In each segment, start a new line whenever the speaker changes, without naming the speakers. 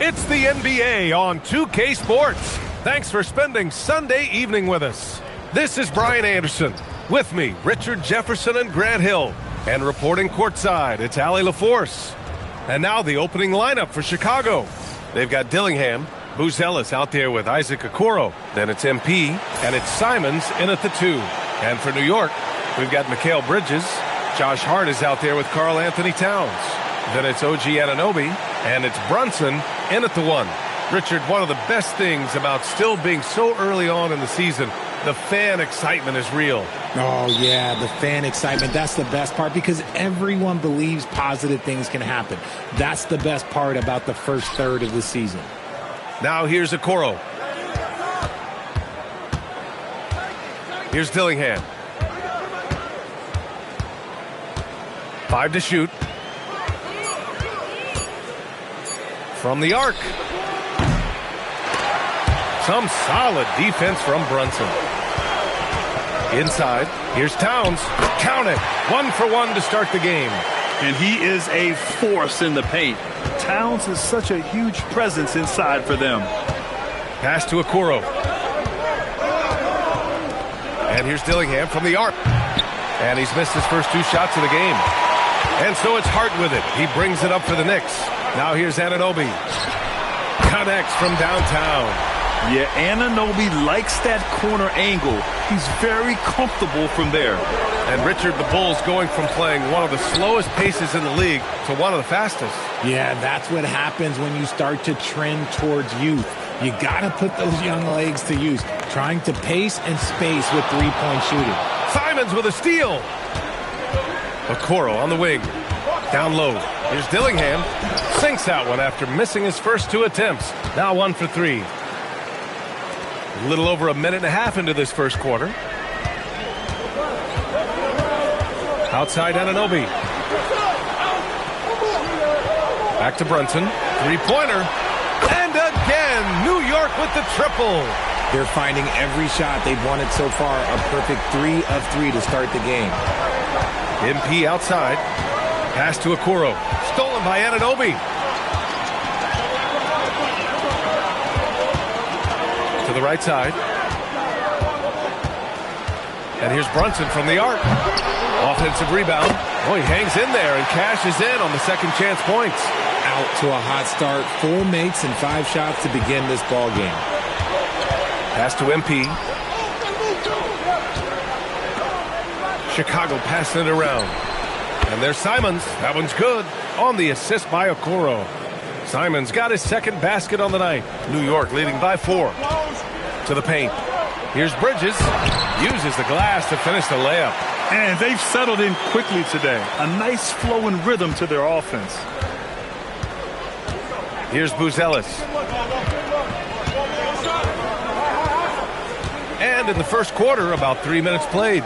It's the NBA on 2K Sports. Thanks for spending Sunday evening with us. This is Brian Anderson. With me, Richard Jefferson and Grant Hill. And reporting courtside, it's Allie LaForce. And now the opening lineup for Chicago. They've got Dillingham, Booz Ellis out there with Isaac Okoro. Then it's MP, and it's Simons in at the 2. And for New York, we've got Mikal Bridges. Josh Hart is out there with Karl Anthony Towns. Then it's OG Anunoby, and it's Brunson in at the 1. Richard, one of the best things about still being so early on in the season, the fan excitement is real.
Oh, yeah, the fan excitement. That's the best part because everyone believes positive things can happen. That's the best part about the first third of the season.
Now here's Okoro. Here's Dillingham. 5 to shoot. From the arc. Some solid defense from Brunson. Inside, here's Towns. Count it. 1 for 1 to start the game.
and he is a force in the paint. Towns is such a huge presence inside for them.
Pass to Okoro. And here's Dillingham from the arc. And he's missed his first 2 shots of the game. And so it's Hart with it. He brings it up for the Knicks. Now here's Anunoby. Connects from downtown.
Yeah, Anunoby likes that corner angle. He's very comfortable from there.
And Richard, the Bulls going from playing one of the slowest paces in the league to one of the fastest.
Yeah, that's what happens when you start to trend towards youth. You got to put those young legs to use, trying to pace and space with three-point shooting.
Simons with a steal. Okoro on the wing. Down low. Here's Dillingham. Sinks that one after missing his first 2 attempts. Now 1 for 3. A little over a minute and a half into this first quarter. Outside Anunoby. Back to Brunson. 3-pointer. And again, New York with the triple.
They're finding every shot they've wanted so far a perfect 3 of 3 to start the game.
MP outside. Pass to Okoro. Stolen by Anunoby. To the right side. And here's Brunson from the arc. Offensive rebound. Oh, he hangs in there and cashes in on the second chance points.
Out to a hot start. 4 makes and 5 shots to begin this ball game.
Pass to MP. Chicago passing it around. And there's Simons. That one's good. On the assist by Okoro. Simons got his second basket on the night. New York leading by 4. To the paint. Here's Bridges. Uses the glass to finish the layup.
And they've settled in quickly today. A nice flow and rhythm to their offense.
Here's Buzelis. And in the first quarter, about 3 minutes played.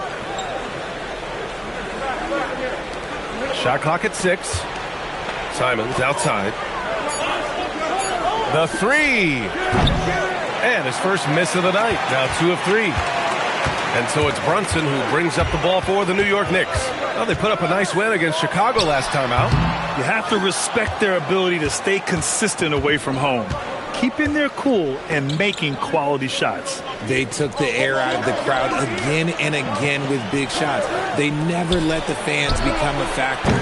Shot clock at 6. Simons outside. The 3. And his first miss of the night. Now 2 of 3. And so it's Brunson who brings up the ball for the New York Knicks. Well, they put up a nice win against Chicago last time out.
You have to respect their ability to stay consistent away from home, keeping their cool and making quality shots.
They took the air out of the crowd again and again with big shots. They never let the fans become a factor.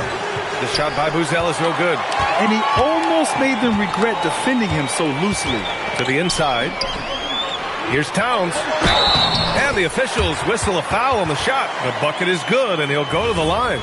The shot by Buzelis is no good.
And he almost made them regret defending him so loosely.
To the inside. Here's Towns. And the officials whistle a foul on the shot. The bucket is good, and he'll go to the line.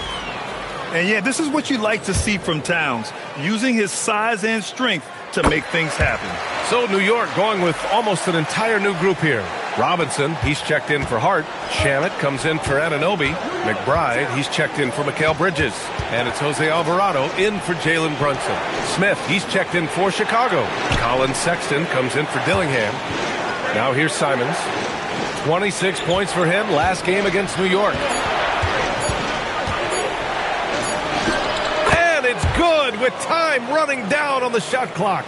And yeah, this is what you like to see from Towns, using his size and strength to make things happen.
So New York going with almost an entire new group here. Robinson, he's checked in for Hart. Shamet comes in for Anunoby. McBride, he's checked in for Mikal Bridges. And it's Jose Alvarado in for Jalen Brunson. Smith, he's checked in for Chicago. Colin Sexton comes in for Dillingham. Now here's Simons. 26 points for him last game against New York. And it's good with time running down on the shot clock.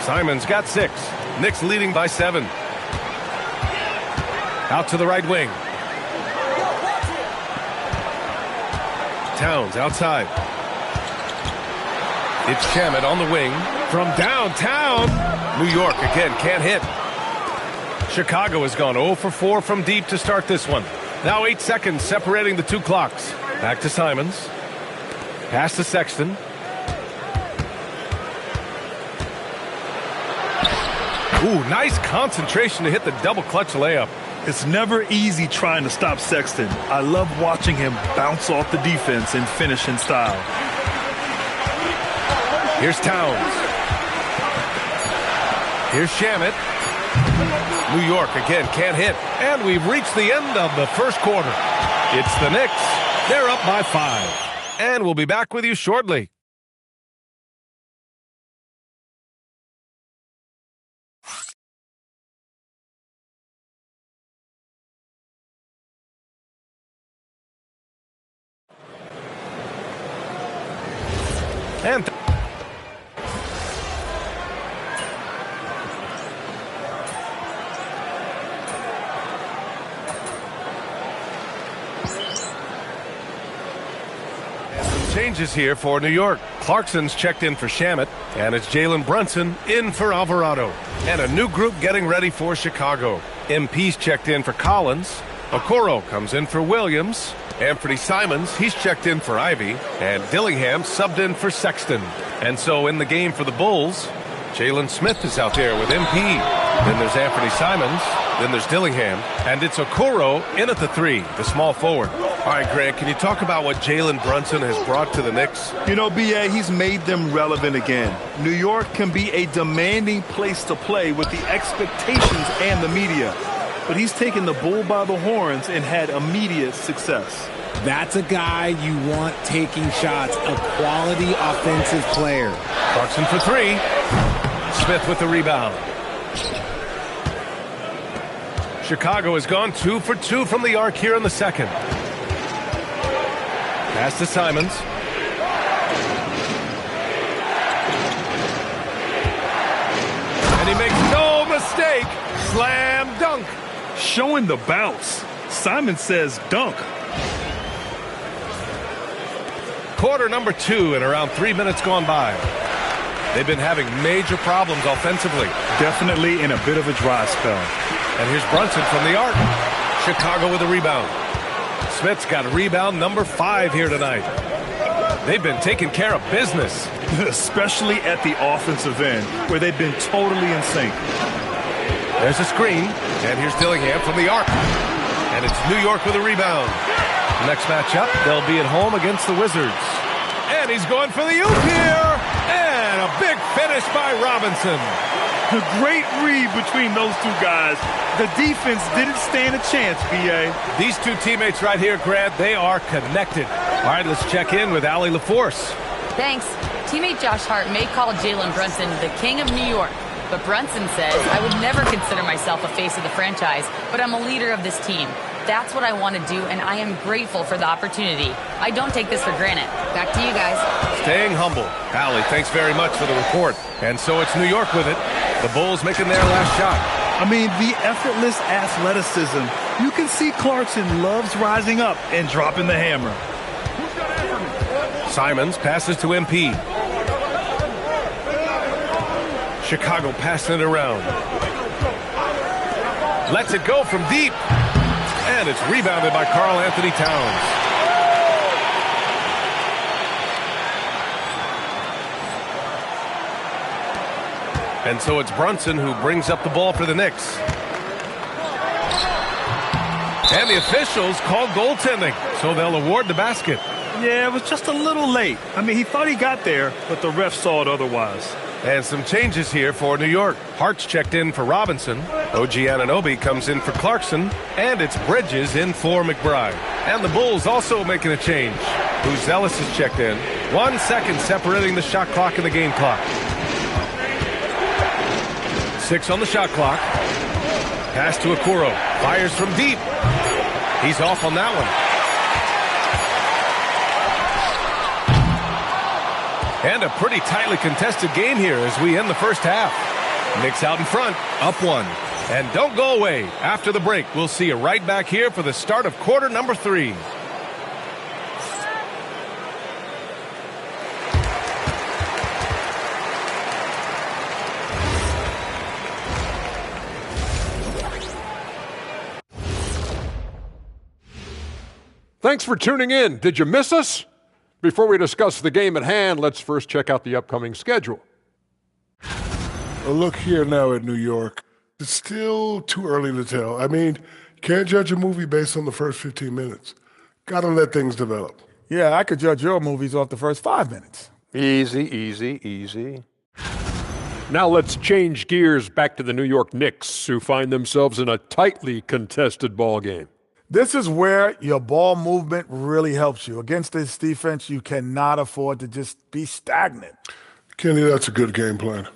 Simons got 6. Knicks leading by 7. Out to the right wing. Towns outside. It's Shamet on the wing. From downtown. New York again can't hit. Chicago has gone 0 for 4 from deep to start this one. Now 8 seconds separating the 2 clocks. Back to Simons. Pass to Sexton. Ooh, nice concentration to hit the double clutch layup.
It's never easy trying to stop Sexton. I love watching him bounce off the defense and finish in style.
Here's Towns. Here's Shamet. New York again can't hit. And we've reached the end of the first quarter. It's the Knicks. They're up by 5. And we'll be back with you shortly. And changes here for New York. Clarkson's checked in for Shamet, and it's Jalen Brunson in for Alvarado. And a new group getting ready for Chicago. MP's checked in for Collins. Okoro comes in for Williams. Anthony Simons, he's checked in for Ivy. And Dillingham subbed in for Sexton. And so in the game for the Bulls, Jalen Smith is out there with MP. Then there's Anthony Simons. Then there's Dillingham. And it's Okoro in at the 3, the small forward. All right, Grant, can you talk about what Jalen Brunson has brought to the Knicks?
You know, B.A., he's made them relevant again. New York can be a demanding place to play with the expectations and the media. But he's taken the bull by the horns and had immediate success.
That's a guy you want taking shots, a quality offensive player.
Clarkson for 3. Smith with the rebound. Chicago has gone 2 for 2 from the arc here in the second. Pass to Simons. And he makes no mistake. Slam dunk.
Showing the bounce. Simon says dunk.
Quarter number 2 and around 3 minutes gone by. They've been having major problems offensively.
Definitely in a bit of a dry spell.
And here's Brunson from the arc. Chicago with a rebound. Smith's got rebound number 5 here tonight. They've been taking care of business.
Especially at the offensive end, where they've been totally in sync.
There's a screen. And here's Dillingham from the arc. And it's New York with a rebound. Next matchup, they'll be at home against the Wizards. And he's going for the oop here. And a big finish by Robinson.
A great read between those two guys. The defense didn't stand a chance, B.A.
These two teammates right here, Grant, they are connected. All right, let's check in with Allie LaForce.
Thanks. Teammate Josh Hart may call Jalen Brunson the king of New York. But Brunson says, I would never consider myself a face of the franchise, but I'm a leader of this team. That's what I want to do, and I am grateful for the opportunity. I don't take this for granted. Back to you guys.
Staying humble. Allie, thanks very much for the report. And so it's New York with it. The Bulls making their last shot.
I mean, the effortless athleticism. You can see Clarkson loves rising up and dropping the hammer.
Simons passes to MP. Chicago passing it around. Lets it go from deep. And it's rebounded by Karl Anthony Towns. And so it's Brunson who brings up the ball for the Knicks. And the officials called goaltending, so they'll award the basket.
Yeah, it was just a little late. I mean, he thought he got there, but the ref saw it otherwise.
And some changes here for New York. Hart's checked in for Robinson. OG Anunoby comes in for Clarkson. And it's Bridges in for McBride. And the Bulls also making a change. Buzelis is checked in. 1 second separating the shot clock and the game clock. 6 on the shot clock. Pass to Okoro. Fires from deep. He's off on that one. And a pretty tightly contested game here as we end the first half. Knicks out in front, up 1. And don't go away. After the break, we'll see you right back here for the start of quarter number 3.
Thanks for tuning in. Did you miss us? Before we discuss the game at hand, let's first check out the upcoming schedule.
Well, look here now at New York. It's still too early to tell. I mean, can't judge a movie based on the first 15 minutes. Gotta let things develop.
Yeah, I could judge your movies off the first 5 minutes.
Easy, easy, easy. Now let's change gears back to the New York Knicks, who find themselves in a tightly contested ball game.
This is where your ball movement really helps you. Against this defense, you cannot afford to just be stagnant.
Kenny, that's a good game plan.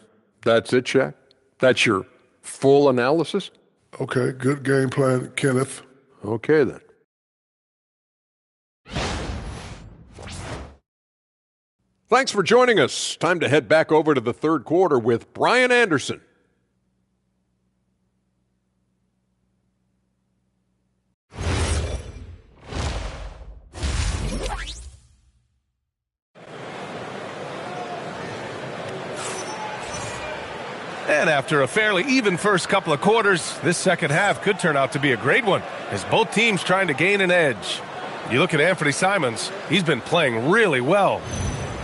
That's it, Shaq? That's your full analysis?
Okay, good game plan, Kenneth.
Okay, then. Thanks for joining us. Time to head back over to the third quarter with Brian Anderson.
And after a fairly even first couple of quarters, this second half could turn out to be a great one, as both teams trying to gain an edge. You look at Anthony Simons, he's been playing really well.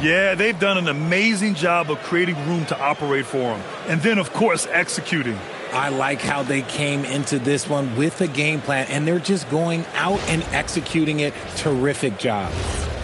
Yeah, they've done an amazing job of creating room to operate for him. And then, of course, executing.
I like how they came into this one with a game plan, and they're just going out and executing it. Terrific job.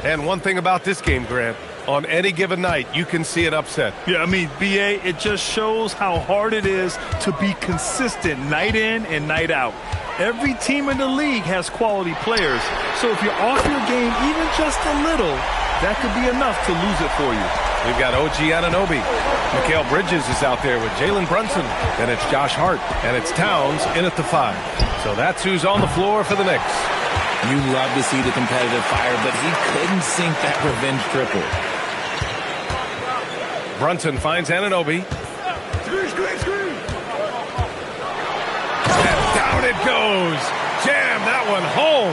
And one thing about this game, Grant, on any given night, you can see an upset.
Yeah, I mean, BA, it just shows how hard it is to be consistent night in and night out. Every team in the league has quality players, so if you're off your game even just a little, that could be enough to lose it for you.
We've got OG Anunoby. Mikal Bridges is out there with Jalen Brunson. Then it's Josh Hart, and it's Towns in at the 5. So that's who's on the floor for the Knicks.
You love to see the competitive fire, but he couldn't sink that revenge triple.
Brunson finds Anunoby.
Screen.
And down it goes. Jam that one home.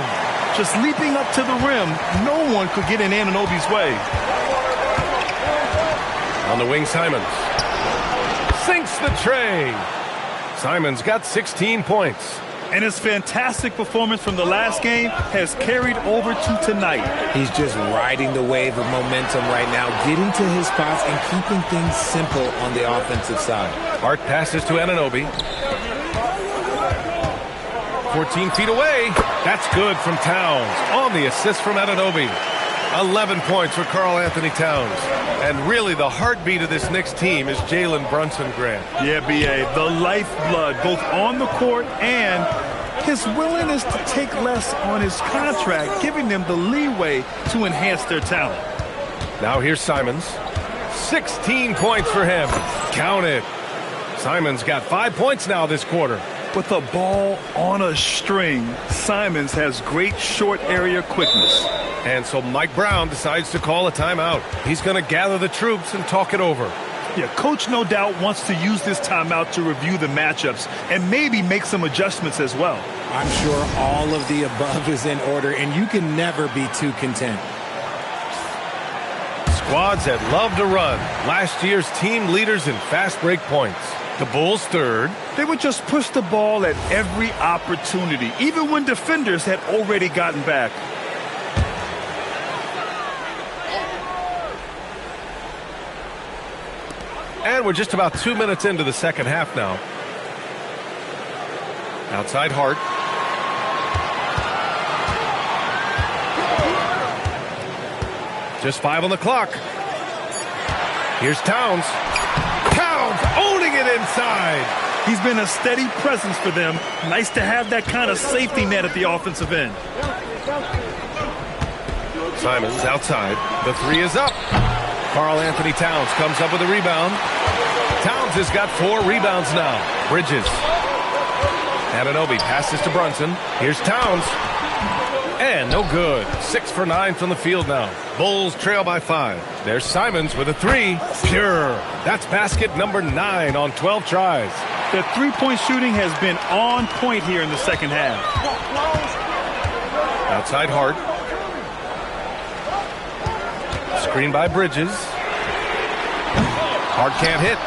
Just leaping up to the rim, no one could get in Anunoby's way.
On the wing, Simons. Sinks the tray. Simons got 16 points.
And his fantastic performance from the last game has carried over to tonight.
He's just riding the wave of momentum right now, getting to his spots and keeping things simple on the offensive side.
Hart passes to Anunoby. 14 feet away. That's good from Towns on the assist from Anunoby. 11 points for Karl Anthony Towns. And really the heartbeat of this Knicks team is Jalen Brunson, Grant.
Yeah, B.A., the lifeblood both on the court and his willingness to take less on his contract, giving them the leeway to enhance their talent.
Now here's Simons. 16 points for him. Count it. Simons got 5 points now this quarter.
With the ball on a string, Simons has great short area quickness.
And so Mike Brown decides to call a timeout. He's going to gather the troops and talk it over.
Yeah, coach no doubt wants to use this timeout to review the matchups and maybe make some adjustments as well.
I'm sure all of the above is in order, and you can never be too content.
Squads that love to run. Last year's team leaders in fast break points. The Bulls third.
They would just push the ball at every opportunity, even when defenders had already gotten back.
And we're just about 2 minutes into the second half now. Outside Hart. Just 5 on the clock. Here's Towns. Towns owning it inside.
He's been a steady presence for them. Nice to have that kind of safety net at the offensive end.
Simons outside. The 3 is up. Karl Anthony Towns comes up with a rebound. Towns has got 4 rebounds now. Bridges. Anunoby passes to Brunson. Here's Towns. And no good. 6 for 9 from the field now. Bulls trail by 5. There's Simons with a 3. Pure. That's basket number 9 on 12 tries.
The three-point shooting has been on point here in the second half.
Outside Hart. Screen by Bridges. Hart can't hit.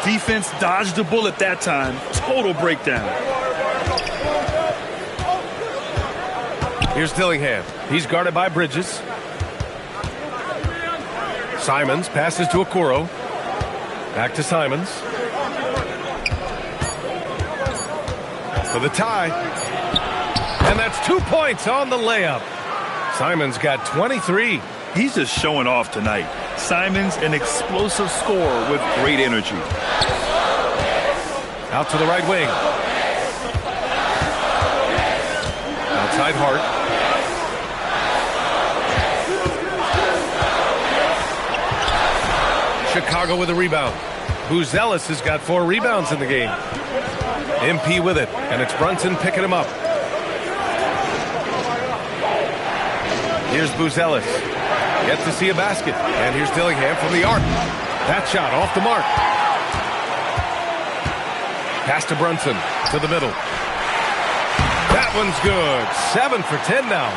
Defense dodged the bullet that time. Total breakdown.
Here's Dillingham. He's guarded by Bridges. Simons passes to Okoro. Back to Simons. For the tie. And that's 2 points on the layup. Simons got 23.
He's just showing off tonight. Simons, an explosive scorer with great energy.
Out to the right wing. Outside Hart. Chicago with a rebound. Buzelis has got 4 rebounds in the game. MP with it, and it's Brunson picking him up. Here's Buzelis. Gets to see a basket. And here's Dillingham from the arc. That shot off the mark. Pass to Brunson to the middle. That one's good. 7 for 10 now.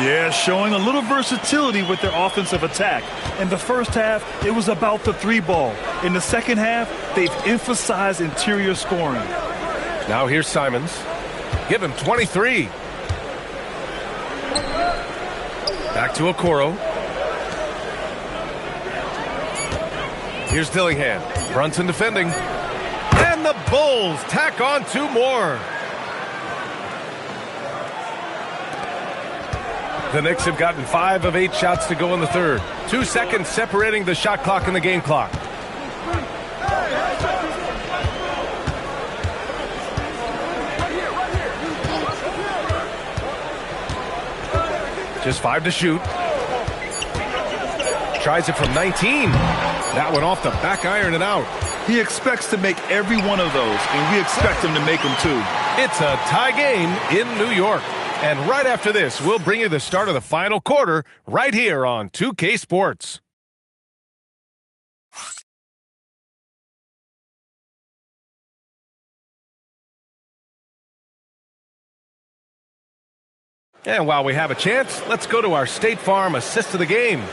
Yeah, showing a little versatility with their offensive attack. In the first half, it was about the three ball. In the second half, they've emphasized interior scoring.
Now here's Simons. Give him 23. Back to Okoro. Here's Dillingham. Brunson defending. And the Bulls tack on 2 more. The Knicks have gotten 5 of 8 shots to go in the third. 2 seconds separating the shot clock and the game clock. Just 5 to shoot. Tries it from 19. That one off the back iron and out.
He expects to make every one of those, and we expect him to make them too.
It's a tie game in New York. And right after this, we'll bring you the start of the final quarter right here on 2K Sports. And while we have a chance, let's go to our State Farm assist of the game.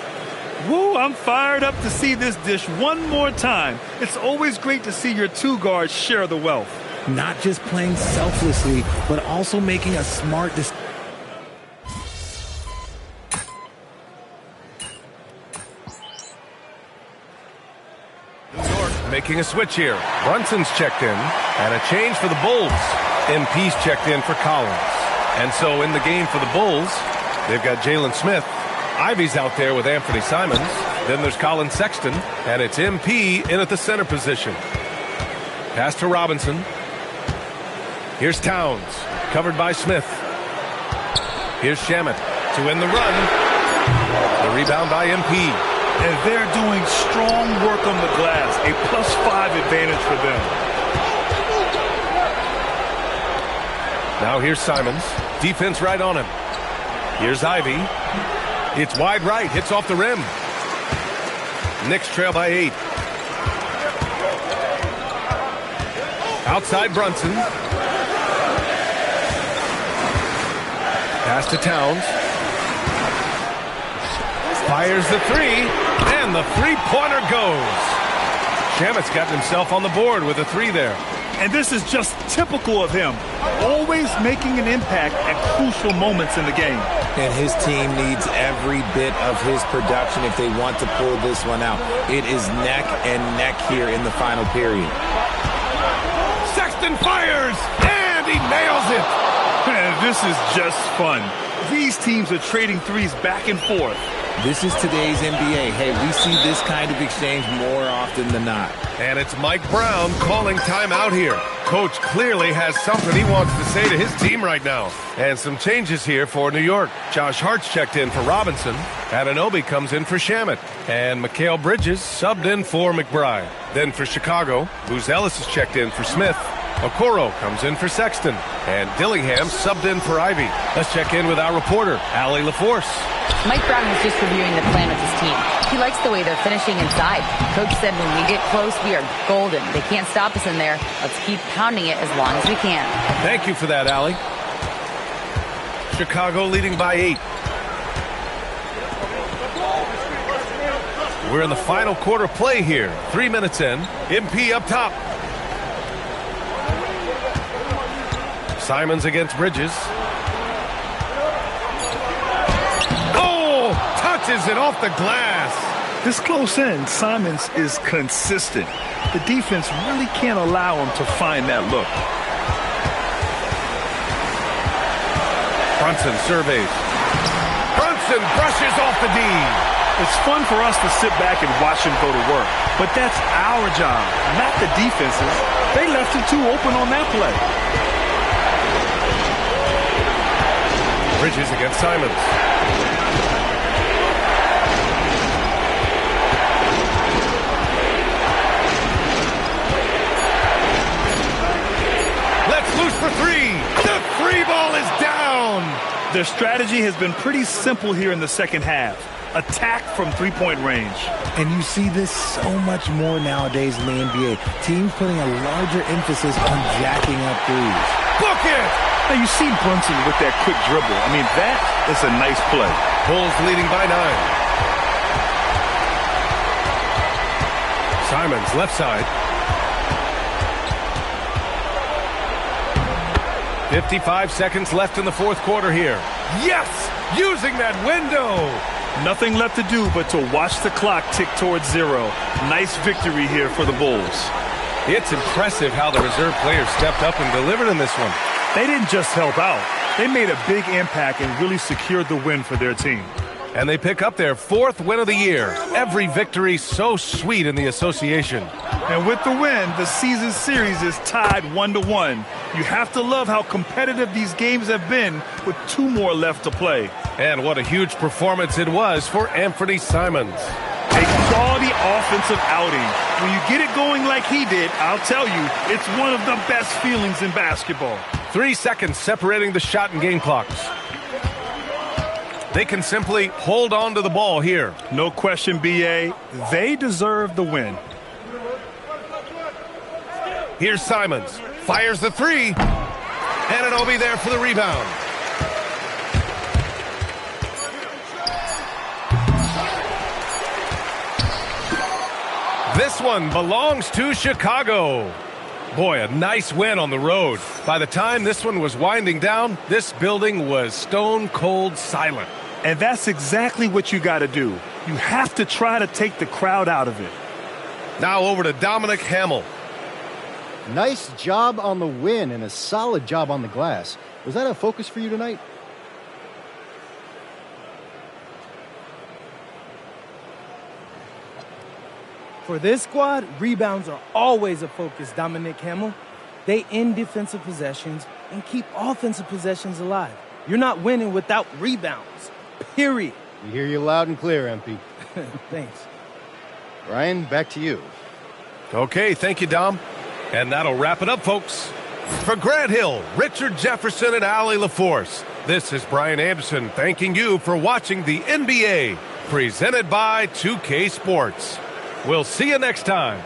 Woo, I'm fired up to see this dish one more time. It's always great to see your 2 guards share the wealth.
Not just playing selflessly, but also making a smart decision.
Making a switch here. Brunson's checked in, and a change for the Bulls. MP's checked in for Collins. And so in the game for the Bulls, they've got Jalen Smith. Ivy's out there with Anthony Simons. Then there's Colin Sexton, and it's MP in at the center position. Pass to Robinson. Here's Towns, covered by Smith. Here's Shamet to win the run. The rebound by MP.
And they're doing strong work on the glass, a +5 advantage for them.
Now here's Simons. Defense right on him. Here's Ivy. It's wide right. Hits off the rim. Knicks trail by 8. Outside Brunson. Pass to Towns. Fires the 3. And the three-pointer goes. Shamet's got himself on the board with a 3 there.
And this is just typical of him. Always making an impact at crucial moments in the game.
And his team needs every bit of his production if they want to pull this one out. It is neck and neck here in the final period.
Sexton fires, and he nails it.
Man, this is just fun. These teams are trading threes back and forth.
This is today's NBA. Hey, we see this kind of exchange more often than not.
And it's Mike Brown calling timeout here. Coach clearly has something he wants to say to his team right now. And some changes here for New York. Josh Hart's checked in for Robinson. Anunoby comes in for Shamet. And Mikal Bridges subbed in for McBride. Then for Chicago, Booz Ellis is checked in for Smith. Okoro comes in for Sexton. And Dillingham subbed in for Ivy. Let's check in with our reporter, Allie LaForce.
Mike Brown was just reviewing the plan with his team. He likes the way they're finishing inside. Coach said when we get close, we are golden. They can't stop us in there. Let's keep pounding it as long as we can.
Thank you for that, Allie. Chicago leading by 8. We're in the final quarter play here. 3 minutes in. MP up top. Simons against Bridges. Oh! Touches it off the glass.
This close in, Simons is consistent. The defense really can't allow him to find that look.
Brunson surveys. Brunson brushes off the D.
It's fun for us to sit back and watch him go to work. But that's our job, not the defense's. They left it too open on that play.
Bridges against Simons. Let's loose for 3. The 3 ball is down.
Their strategy has been pretty simple here in the second half. Attack from three-point range.
And you see this so much more nowadays in the NBA. Teams putting a larger emphasis on jacking up threes.
Book it!
Now, you see Brunson with that quick dribble. I mean, that is a nice play.
Bulls leading by 9. Simons, left side. 55 seconds left in the fourth quarter here. Yes! Using that window!
Nothing left to do but to watch the clock tick towards 0. Nice victory here for the Bulls.
It's impressive how the reserve players stepped up and delivered in this one.
They didn't just help out. They made a big impact and really secured the win for their team.
And they pick up their 4th win of the year. Every victory so sweet in the association.
And with the win, the season series is tied 1-1. You have to love how competitive these games have been with 2 more left to play.
And what a huge performance it was for Anthony Simons.
A quality offensive outing. When you get it going like he did, I'll tell you, it's one of the best feelings in basketball.
3 seconds separating the shot and game clocks. They can simply hold on to the ball here.
No question, B.A. They deserve the win.
Here's Simons. Fires the 3. Anunoby there for the rebound. This one belongs to Chicago. Boy, a nice win on the road. By the time this one was winding down, this building was stone cold silent.
And that's exactly what you got to do. You have to try to take the crowd out of it.
Now over to Dominic Hamill.
Nice job on the win and a solid job on the glass. Was that a focus for you tonight?
For this squad, rebounds are always a focus, Dominic Hamill. They end defensive possessions and keep offensive possessions alive. You're not winning without rebounds, period.
We hear you loud and clear, MP.
Thanks.
Ryan, back to you.
Okay, thank you, Dom. And that'll wrap it up, folks. For Grant Hill, Richard Jefferson, and Allie LaForce, this is Brian Anderson thanking you for watching the NBA, presented by 2K Sports. We'll see you next time.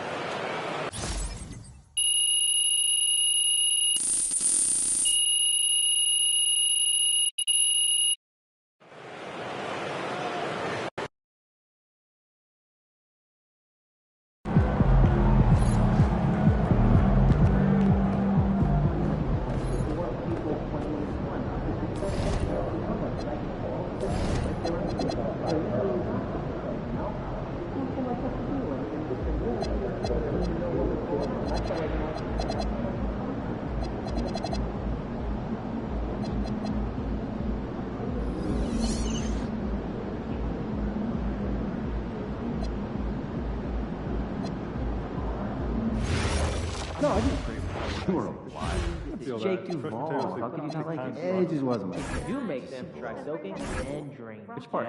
Jake Duvall. How could you not like it?
It just wasn't my
You make them try soaking and drain. Which part?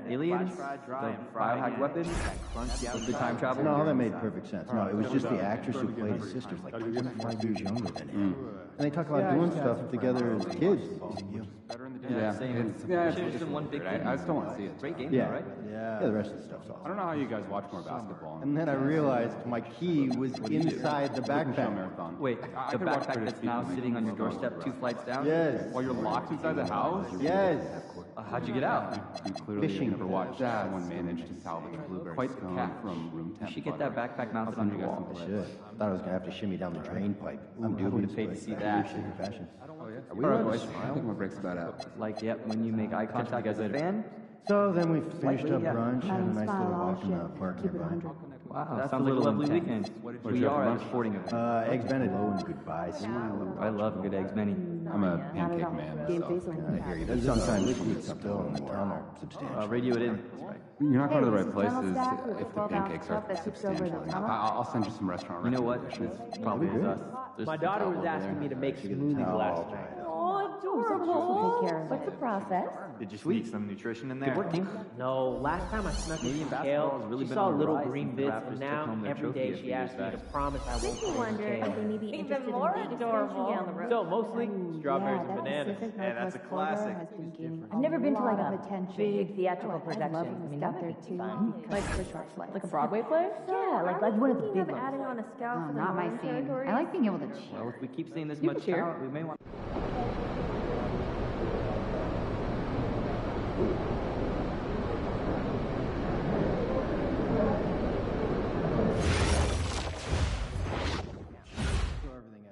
Aliens? The biohacked weapons? With the time travel?
No, that made perfect sense. No, it was just the actress who played his sister, like 25 years younger than him. And they talk about doing stuff together as kids.
Yeah, it's just one big thing.
I still want to see it.
Great game,
Yeah.
right?
Yeah, the rest of the stuff's awesome.
I don't know how you guys watch more basketball.
And then I realized my key was inside the backpack.
Marathon.
Wait, the backpack that's now sitting on your doorstep 2 flights down?
Yes.
While you're locked inside the house?
Yes.
How'd you get out?
You clearly
Fishing.
never watched someone manage to salvage a blueberry
Quite the
scone
cat.
from room temp.
You should get that backpack mounted on your wall.
Shit. Thought I was gonna have to shimmy down the drain pipe. I'm
I would've
dubious.
paid to see that.
Fashion.
Are we on? I think my breaks about out.
Like, yep, when you make eye contact as a fan?
So then we finished up
yeah.
brunch, had a nice little walk in the park nearby.
Wow, that sounds like a lovely weekend. We are at a sporting event.
Eggs Benedict and goodbyes.
I love good eggs, Benny.
I'm a pancake man, so.
I hear you. But sometimes eat still in the town are substantial.
Radio it in.
You're not going to the right places if the pancakes are substantial. I'll send you some restaurant
You know what?
recommendations.
It's probably us. There's
My daughter
some
was
trouble
asking
there.
me to make smoothies last night.
Oh, adorable. What's the process?
Did you sneak some nutrition in there? Good work, team.
No, last time I snuck in
Canadian
some
basketball
kale,
has really
she
been
saw
on the
little
rise
green
since the
bits,
Raptors
and
took
now
home their
every
trophy
day
a
she
few
asks me
years
to
back.
promise I won't
Makes me
eat
wonder
kale.
if they may be interested in
more
vegan
adorable.
down the road.
So mostly strawberries and
that
bananas.
Pacific
Yeah, that's a
Northwest corridor
classic.
has been gaining
I've never been to like
lot
a
of attention.
big theatrical
I'd
production.
love
I
to
mean,
stop
that
there
would be
too.
fun.
Like for short flights.
Like a Broadway play?
Yeah,
like one of the big
of
ones.
adding on a scale
Oh,
for the
not my
northern
scene.
territories.
I like being able to cheer.
Well, if we keep seeing this
You
much
can cheer.
talent, we may want...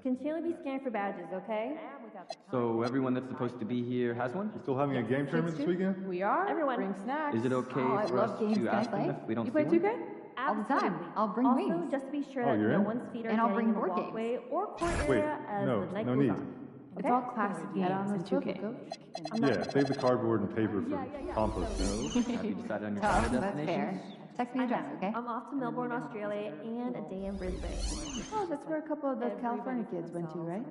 Continually be scanned for badges, okay?
So everyone that's supposed to be here has one?
Still having a game tournament this weekend?
We are.
Everyone.
Bring snacks.
Is it okay
I
for
love
us
games.
to
Can I
ask them
play?
if we don't
You
see
play
one?
2K? All the time. I'll bring
also,
wings.
just to be sure
Oh,
that
you're
no
in?
one's feet are
And I'll
getting
bring
in the
board games.
walkway or court
Wait,
area as
no,
the night
no
goes
need.
on.
It's all classic games in 2K.
Yeah, save the cardboard and paper for compost.
Have you decided on your
Oh,
final
that's
destination?
fair. Text me your address, okay?
I'm off to Melbourne, Australia, and a day in Brisbane.
Oh, that's where a couple of those California kids went to, right?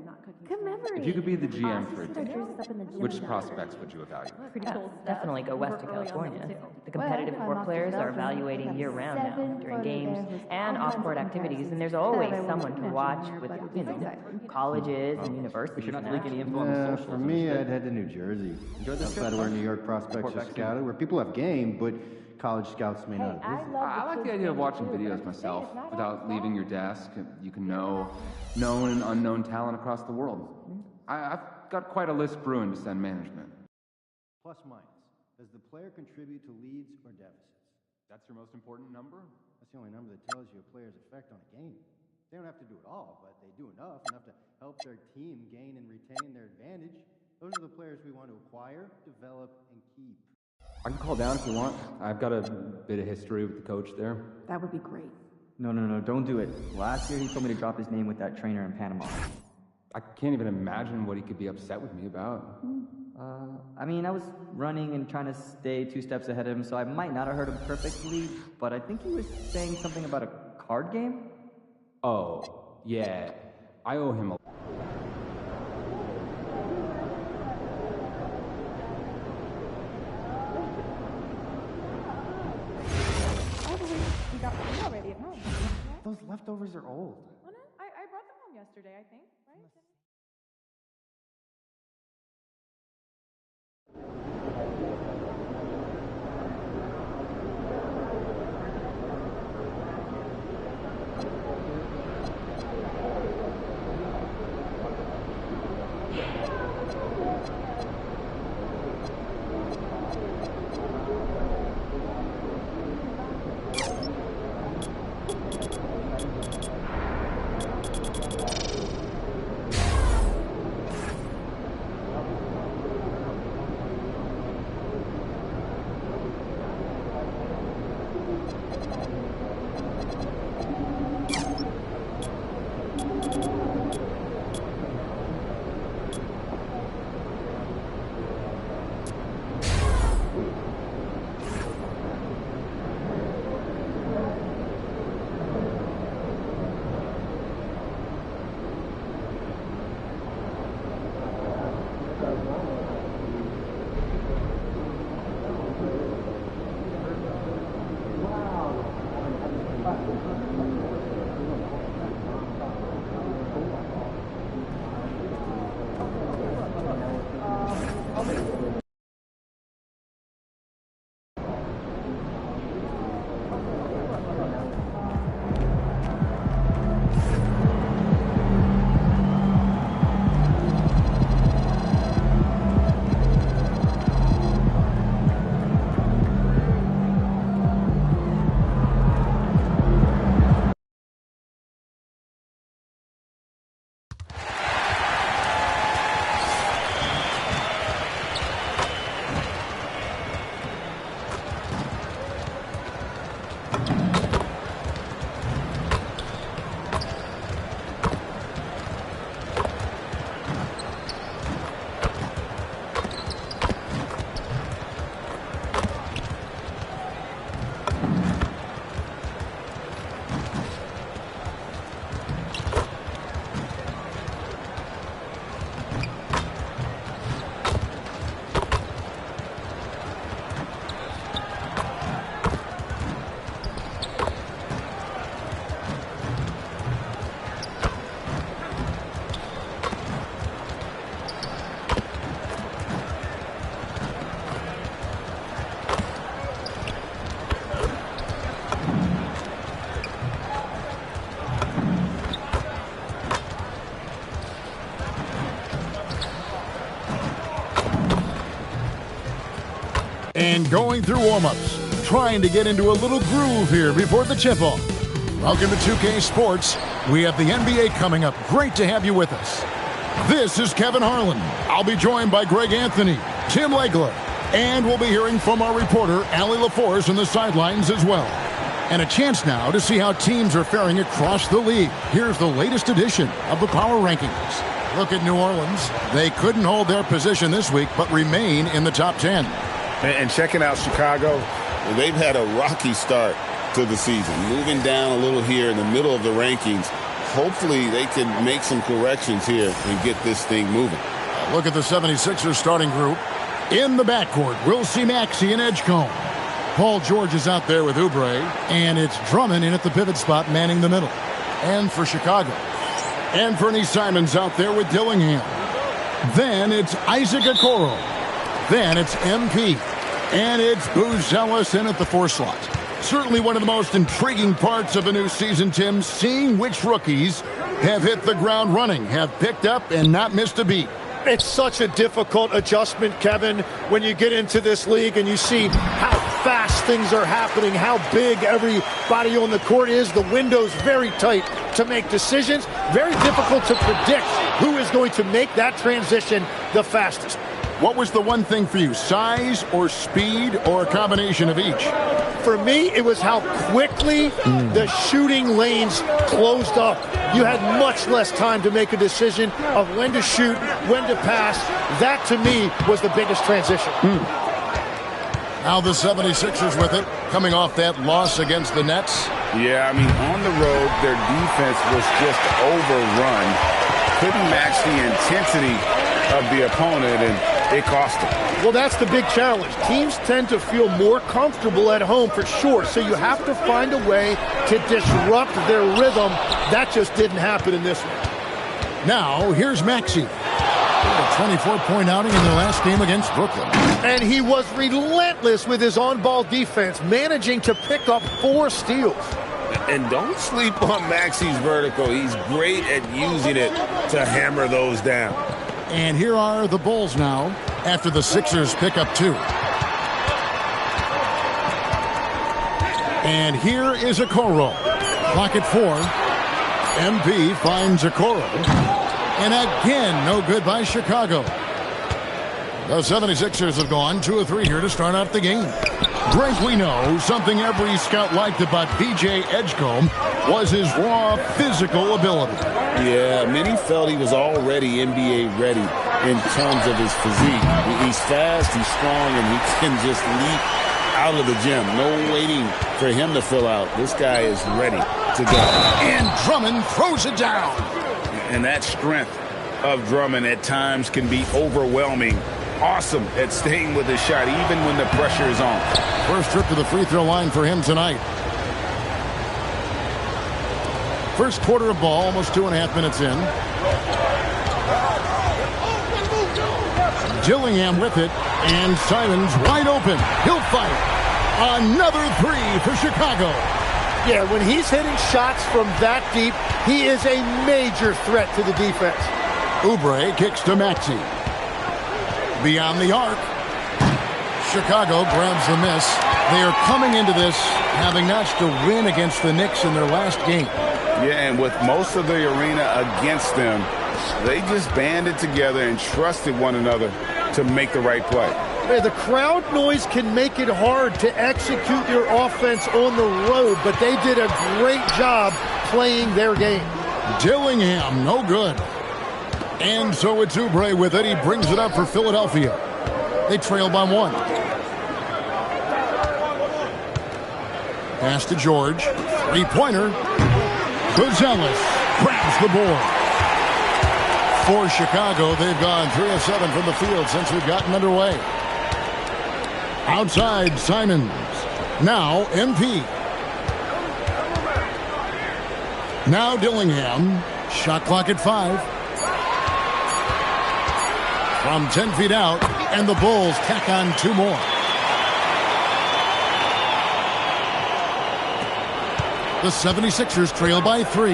Good memory.
If you could be the GM for a
Sister
day,
dresses up in the gym
which
down
prospects would you evaluate?
Pretty cool stuff. Definitely go west of California. The competitive
Well, I'm
court
off to
players are
Belgium.
evaluating
We have
year-round now
7
during
photos
games
there with
and
all kinds
off-court
of
activities, and there's
comparisons.
always
That I won't
someone to
mention
watch
here,
with,
but
you know,
exactly.
colleges and
We
universities.
should not
now.
leak any info on the socials.
For me, I'd head to New Jersey.
Enjoy this
outside
trip,
of where
huh?
New York prospects
Report
are
back soon.
scouted, where people have game, but college scouts may not visit.
I like the idea of watching videos myself without leaving your desk. You can know known and unknown talent across the world. I've got quite a list brewing to send management.
Plus minus. Does the player contribute to leads or deficits?
That's your most important number?
That's the only number that tells you a player's effect on a game. They don't have to do it all, but they do enough to help their team gain and retain their advantage. Those are the players we want to acquire, develop, and keep.
I can call down if you want. I've got a bit of history with the coach there.
That would be great.
No, don't do it. Last year he told me to drop his name with that trainer in Panama.
I can't even imagine what he could be upset with me about.
I mean, I was running and trying to stay 2 steps ahead of him, so I might not have heard him perfectly, but I think he was saying something about a card game?
Oh, yeah. I owe him a
We got food already at home.
Those leftovers are old.
Oh, no? I brought them home yesterday, I think, right?
and going through warm-ups, trying to get into a little groove here before the tip-off. Welcome to 2K Sports. We have the NBA coming up. Great to have you with us. This is Kevin Harlan. I'll be joined by Greg Anthony, Tim Legler, and we'll be hearing from our reporter, Allie LaForce, on the sidelines as well. And a chance now to see how teams are faring across the league. Here's the latest edition of the Power Rankings. Look at New Orleans. They couldn't hold their position this week, but remain in the top 10.
And checking out Chicago, they've had a rocky start to the season, moving down a little here in the middle of the rankings. Hopefully they can make some corrections here and get this thing moving.
Look at the 76ers starting group. In the backcourt, we'll see Maxey and Edgecombe. Paul George is out there with Oubre, and it's Drummond in at the pivot spot manning the middle. And for Chicago. And Fernie Simons out there with Dillingham. Then it's Isaac Okoro. Then it's MP. And it's Booz Ellis in at the 4 slot. Certainly one of the most intriguing parts of a new season, Tim, seeing which rookies have hit the ground running, have picked up and not missed a beat.
It's such a difficult adjustment, Kevin, when you get into this league and you see how fast things are happening, how big everybody on the court is. The window's very tight to make decisions. Very difficult to predict who is going to make that transition the fastest.
What was the one thing for you, size or speed or a combination of each?
For me, it was how quickly the shooting lanes closed up. You had much less time to make a decision of when to shoot, when to pass. That, to me, was the biggest transition.
Now the 76ers with it, coming off that loss against the Nets.
Yeah, I mean, on the road, their defense was just overrun. Couldn't match the intensity of the opponent, and it cost them.
Well, that's the big challenge. Teams tend to feel more comfortable at home for sure, so you have to find a way to disrupt their rhythm. That just didn't happen in this one.
Now, here's Maxey. A 24-point outing in their last game against Brooklyn.
And he was relentless with his on-ball defense, managing to pick up 4 steals.
And don't sleep on Maxey's vertical. He's great at using it to hammer those down.
And here are the Bulls now after the Sixers pick up 2. And here is Okoro. Clock at 4. MP finds Okoro. And again, no good by Chicago. The 76ers have gone 2 of 3 here to start out the game. Greg, we know something every scout liked about VJ Edgecombe was his raw physical ability.
Yeah, many felt he was already NBA ready in terms of his physique. He's fast, he's strong, and he can just leap out of the gym. No waiting for him to fill out. This guy is ready to go.
And Drummond throws it down.
And that strength of Drummond at times can be overwhelming. Awesome at staying with his shot, even when the pressure is on.
First trip to the free throw line for him tonight. First quarter of ball, almost 2.5 minutes in. Dillingham with it, and Simons wide open. He'll fire. Another 3 for Chicago.
Yeah, when he's hitting shots from that deep, he is a major threat to the defense.
Oubre kicks to Maxey. Beyond the arc. Chicago grabs the miss. They are coming into this having notched a win against the Knicks in their last game.
Yeah, and with most of the arena against them, they just banded together and trusted one another to make the right play.
Hey, the crowd noise can make it hard to execute your offense on the road, but they did a great job playing their game.
Dillingham, no good. And so it's Oubre with it. He brings it up for Philadelphia. They trail by 1. Pass to George. 3-pointer. Booz Ellis grabs the board. For Chicago, they've gone 3 of 7 from the field since we've gotten underway. Outside, Simons. Now, MP. Now, Dillingham. Shot clock at 5. From 10 feet out, and the Bulls tack on 2 more. The 76ers trail by 3.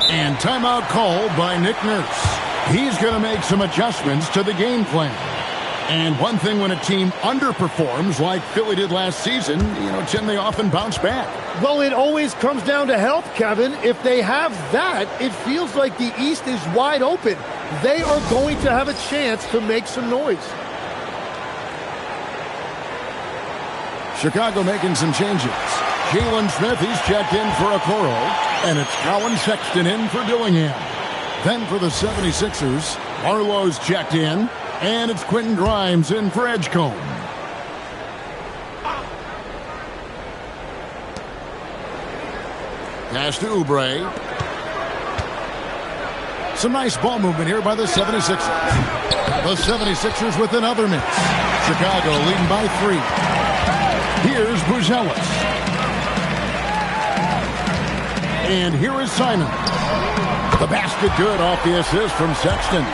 And timeout called by Nick Nurse. He's going to make some adjustments to the game plan. And one thing when a team underperforms like Philly did last season, Tim, they often bounce back.
Well, it always comes down to health, Kevin. If they have that, it feels like the East is wide open. They are going to have a chance to make some noise.
Chicago making some changes. Jalen Smith, he's checked in for Okoro. And it's Colin Sexton in for Dillingham. Then for the 76ers, Arlo's checked in. And it's Quentin Grimes in for Edgecombe. Pass to Oubre. Some nice ball movement here by the 76ers. The 76ers with another miss. Chicago leading by 3. Here's Buzelis. And here is Simon. The basket good off the assist from Sexton.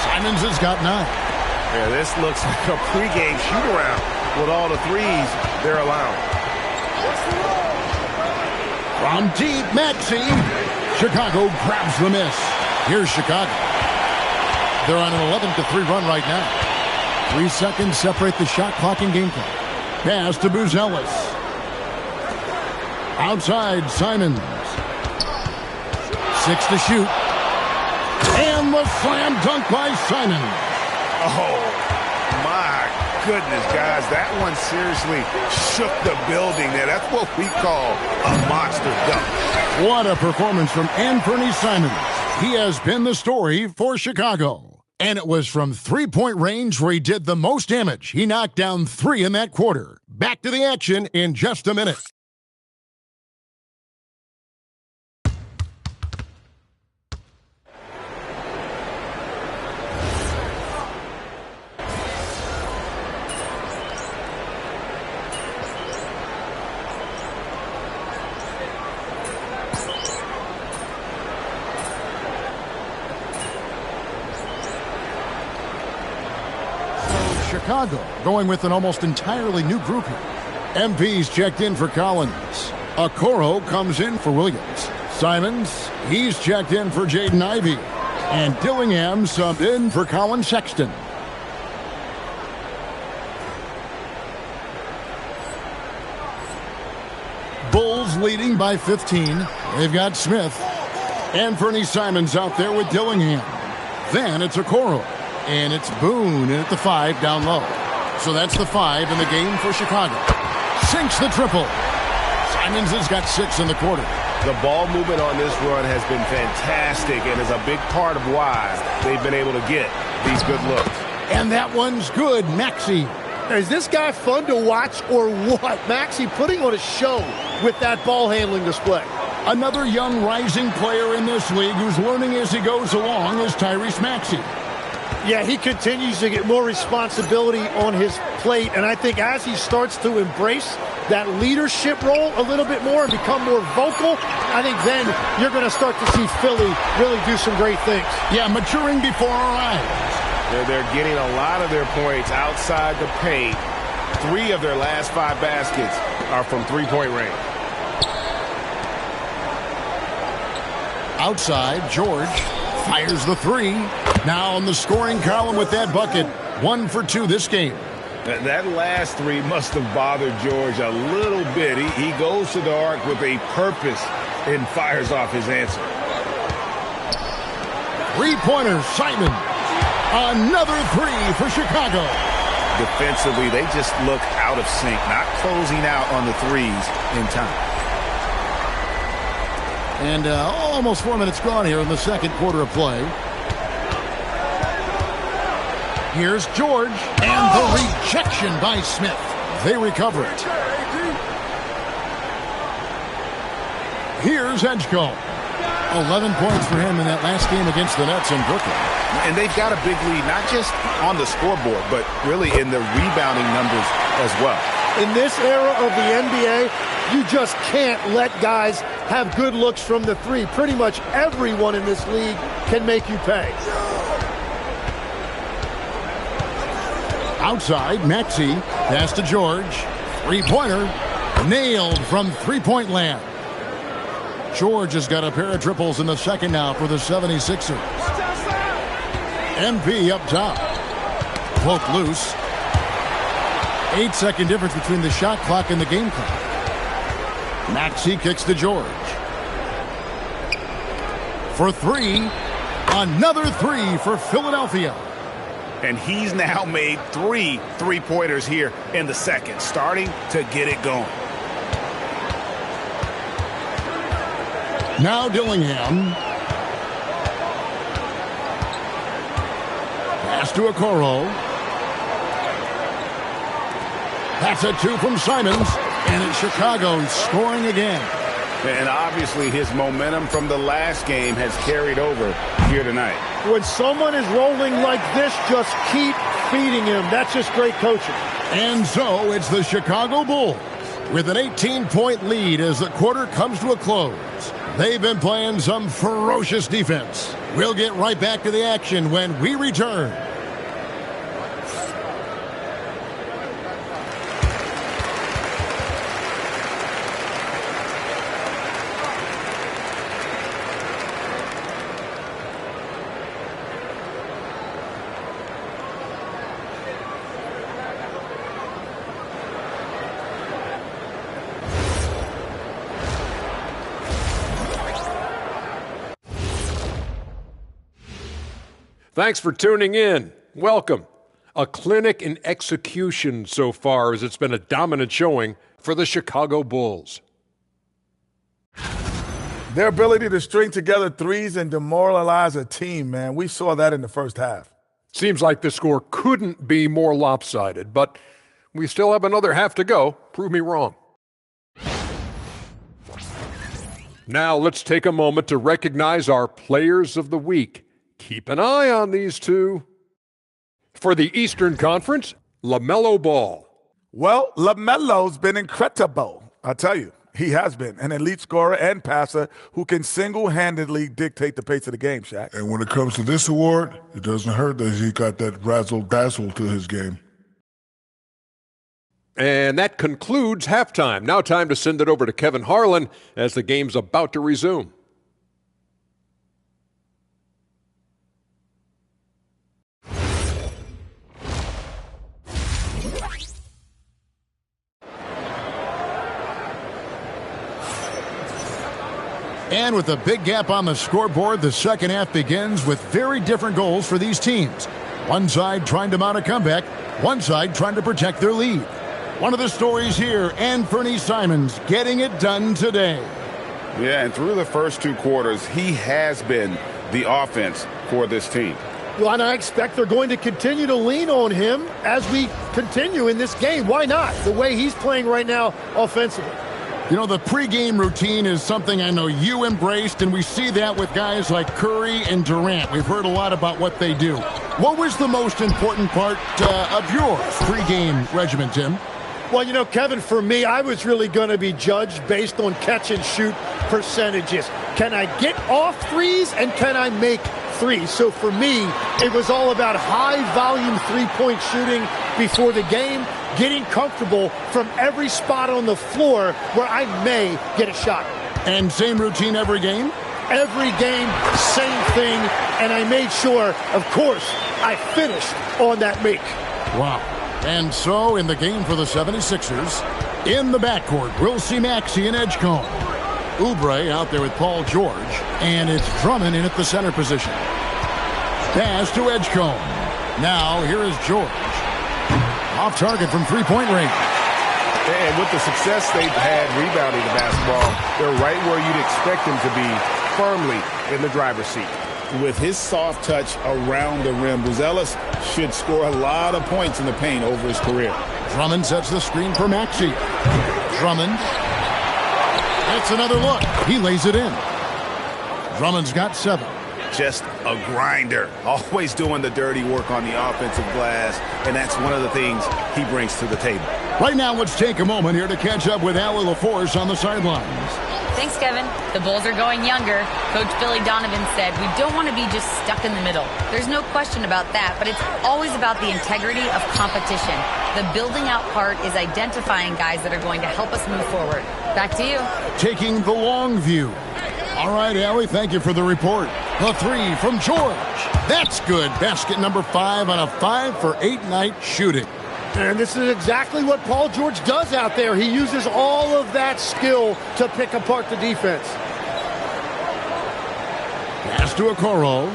Simons has got 9.
Yeah, this looks like a pregame shoot-around with all the threes they're allowing.
From deep, Maxey. Chicago grabs the miss. Here's Chicago. They're on an 11-3 run right now. 3 seconds separate the shot clock and game clock. Pass to Buzelis. Outside, Simons. 6 to shoot. And the slam dunk by Simon.
Oh, my goodness, guys. That one seriously shook the building there. That's what we call a monster dunk.
What a performance from Anthony Simons. He has been the story for Chicago. And it was from three-point range where he did the most damage. He knocked down 3 in that quarter. Back to the action in just a minute. Chicago going with an almost entirely new group here. MP's checked in for Collins. Okoro comes in for Williams. Simons, he's checked in for Jaden Ivey. And Dillingham subbed in for Colin Sexton. Bulls leading by 15. They've got Smith. Anthony Simons out there with Dillingham. Then it's Okoro. And it's Boone at the 5 down low. So that's the 5 in the game for Chicago. Sinks the triple. Simons has got 6 in the quarter.
The ball movement on this run has been fantastic and is a big part of why they've been able to get these good looks.
And that one's good, Maxey.
Is this guy fun to watch or what? Maxey putting on a show with that ball handling display.
Another young rising player in this league who's learning as he goes along is Tyrese Maxey.
Yeah, he continues to get more responsibility on his plate, and I think as he starts to embrace that leadership role a little bit more and become more vocal, I think then you're going to start to see Philly really do some great things.
Yeah, maturing before our eyes.
They're getting a lot of their points outside the paint. 3 of their last 5 baskets are from three-point range.
Outside, George fires the 3. Now on the scoring column with that bucket. 1 for 2 this game.
That last 3 must have bothered George a little bit. He goes to the arc with a purpose and fires off his answer.
3-pointer, Simon. Another 3 for Chicago.
Defensively, they just look out of sync, not closing out on the threes in time.
And almost 4 minutes gone here in the second quarter of play. Here's George, and the rejection by Smith. They recover it. Here's Edgecombe. 11 points for him in that last game against the Nets in Brooklyn.
And they've got a big lead, not just on the scoreboard, but really in the rebounding numbers as well.
In this era of the NBA, you just can't let guys have good looks from the 3. Pretty much everyone in this league can make you pay.
Outside, Maxey, pass to George. 3-pointer, nailed from three-point land. George has got a pair of triples in the second now for the 76ers. MP up top. Both loose. 8-second difference between the shot clock and the game clock. Maxey kicks to George. For three. Another three for Philadelphia.
And he's now made 3 three-pointers here in the second, starting to get it going.
Now Dillingham. Pass to Okoro. That's a 2 from Simons. And it's Chicago scoring again.
And obviously his momentum from the last game has carried over here tonight.
When someone is rolling like this, just keep feeding him. That's just great coaching.
And so it's the Chicago Bulls with an 18-point lead as the quarter comes to a close. They've been playing some ferocious defense. We'll get right back to the action when we return.
Thanks for tuning in. Welcome. A clinic in execution so far, as it's been a dominant showing for the Chicago Bulls.
Their ability to string together threes and demoralize a team, man. We saw that in the first half.
Seems like the score couldn't be more lopsided, but we still have another half to go. Prove me wrong. Now let's take a moment to recognize our Players of the Week. Keep an eye on these two. For the Eastern Conference, LaMelo Ball.
Well, LaMelo's been incredible. I tell you, he has been an elite scorer and passer who can single-handedly dictate the pace of the game, Shaq.
And when it comes to this award, it doesn't hurt that he got that razzle-dazzle to his game.
And that concludes halftime. Now time to send it over to Kevin Harlan as the game's about to resume.
And with a big gap on the scoreboard, the second half begins with very different goals for these teams. One side trying to mount a comeback, one side trying to protect their lead. One of the stories here, Anfernee Simons getting it done today.
Yeah, and through the first 2 quarters, he has been the offense for this team.
Well, and I expect they're going to continue to lean on him as we continue in this game. Why not? The way he's playing right now offensively.
You know, the pregame routine is something I know you embraced, and we see that with guys like Curry and Durant. We've heard a lot about what they do. What was the most important part of your pregame regimen, Tim?
Well, you know, Kevin, for me, I was really going to be judged based on catch-and-shoot percentages. Can I get off threes, and can I make threes? So for me, it was all about high-volume three-point shooting before the game, getting comfortable from every spot on the floor where I may get a shot.
And same routine every game?
Every game, same thing, and I made sure, of course, I finished on that make.
Wow. And so, in the game for the 76ers, in the backcourt, we'll see Maxey and Edgecombe. Oubre out there with Paul George, and it's Drummond in at the center position. Pass to Edgecombe. Now, here is George. Off target from three-point range.
And with the success they've had rebounding the basketball, they're right where you'd expect them to be, firmly in the driver's seat.
With his soft touch around the rim, Buzelis should score a lot of points in the paint over his career.
Drummond sets the screen for Maxey. Drummond. That's another look. He lays it in. Drummond's got 7.
Just a grinder, always doing the dirty work on the offensive glass, and that's one of the things he brings to the table.
Right now, let's take a moment here to catch up with Allie LaForce on the sidelines.
Thanks, Kevin. The Bulls are going younger. Coach Billy Donovan said, we don't want to be just stuck in the middle. There's no question about that, but it's always about the integrity of competition. The building out part is identifying guys that are going to help us move forward. Back to you.
Taking the long view. All right, Allie, thank you for the report. The 3 from George. That's good. Basket number 5 on a 5-for-8 night shooting.
And this is exactly what Paul George does out there. He uses all of that skill to pick apart the defense.
Pass to Okoro.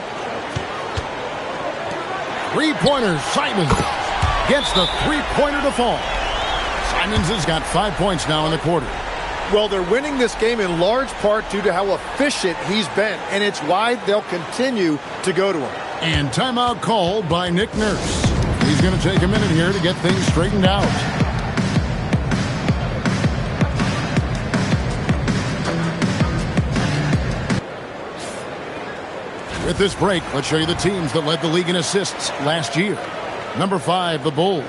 Three-pointer, Simons gets the three-pointer to fall. Simons has got 5 points now in the quarter.
Well, they're winning this game in large part due to how efficient he's been, and it's why they'll continue to go to him.
And timeout called by Nick Nurse. He's going to take a minute here to get things straightened out. With this break, let's show you the teams that led the league in assists last year. Number 5, the Bulls.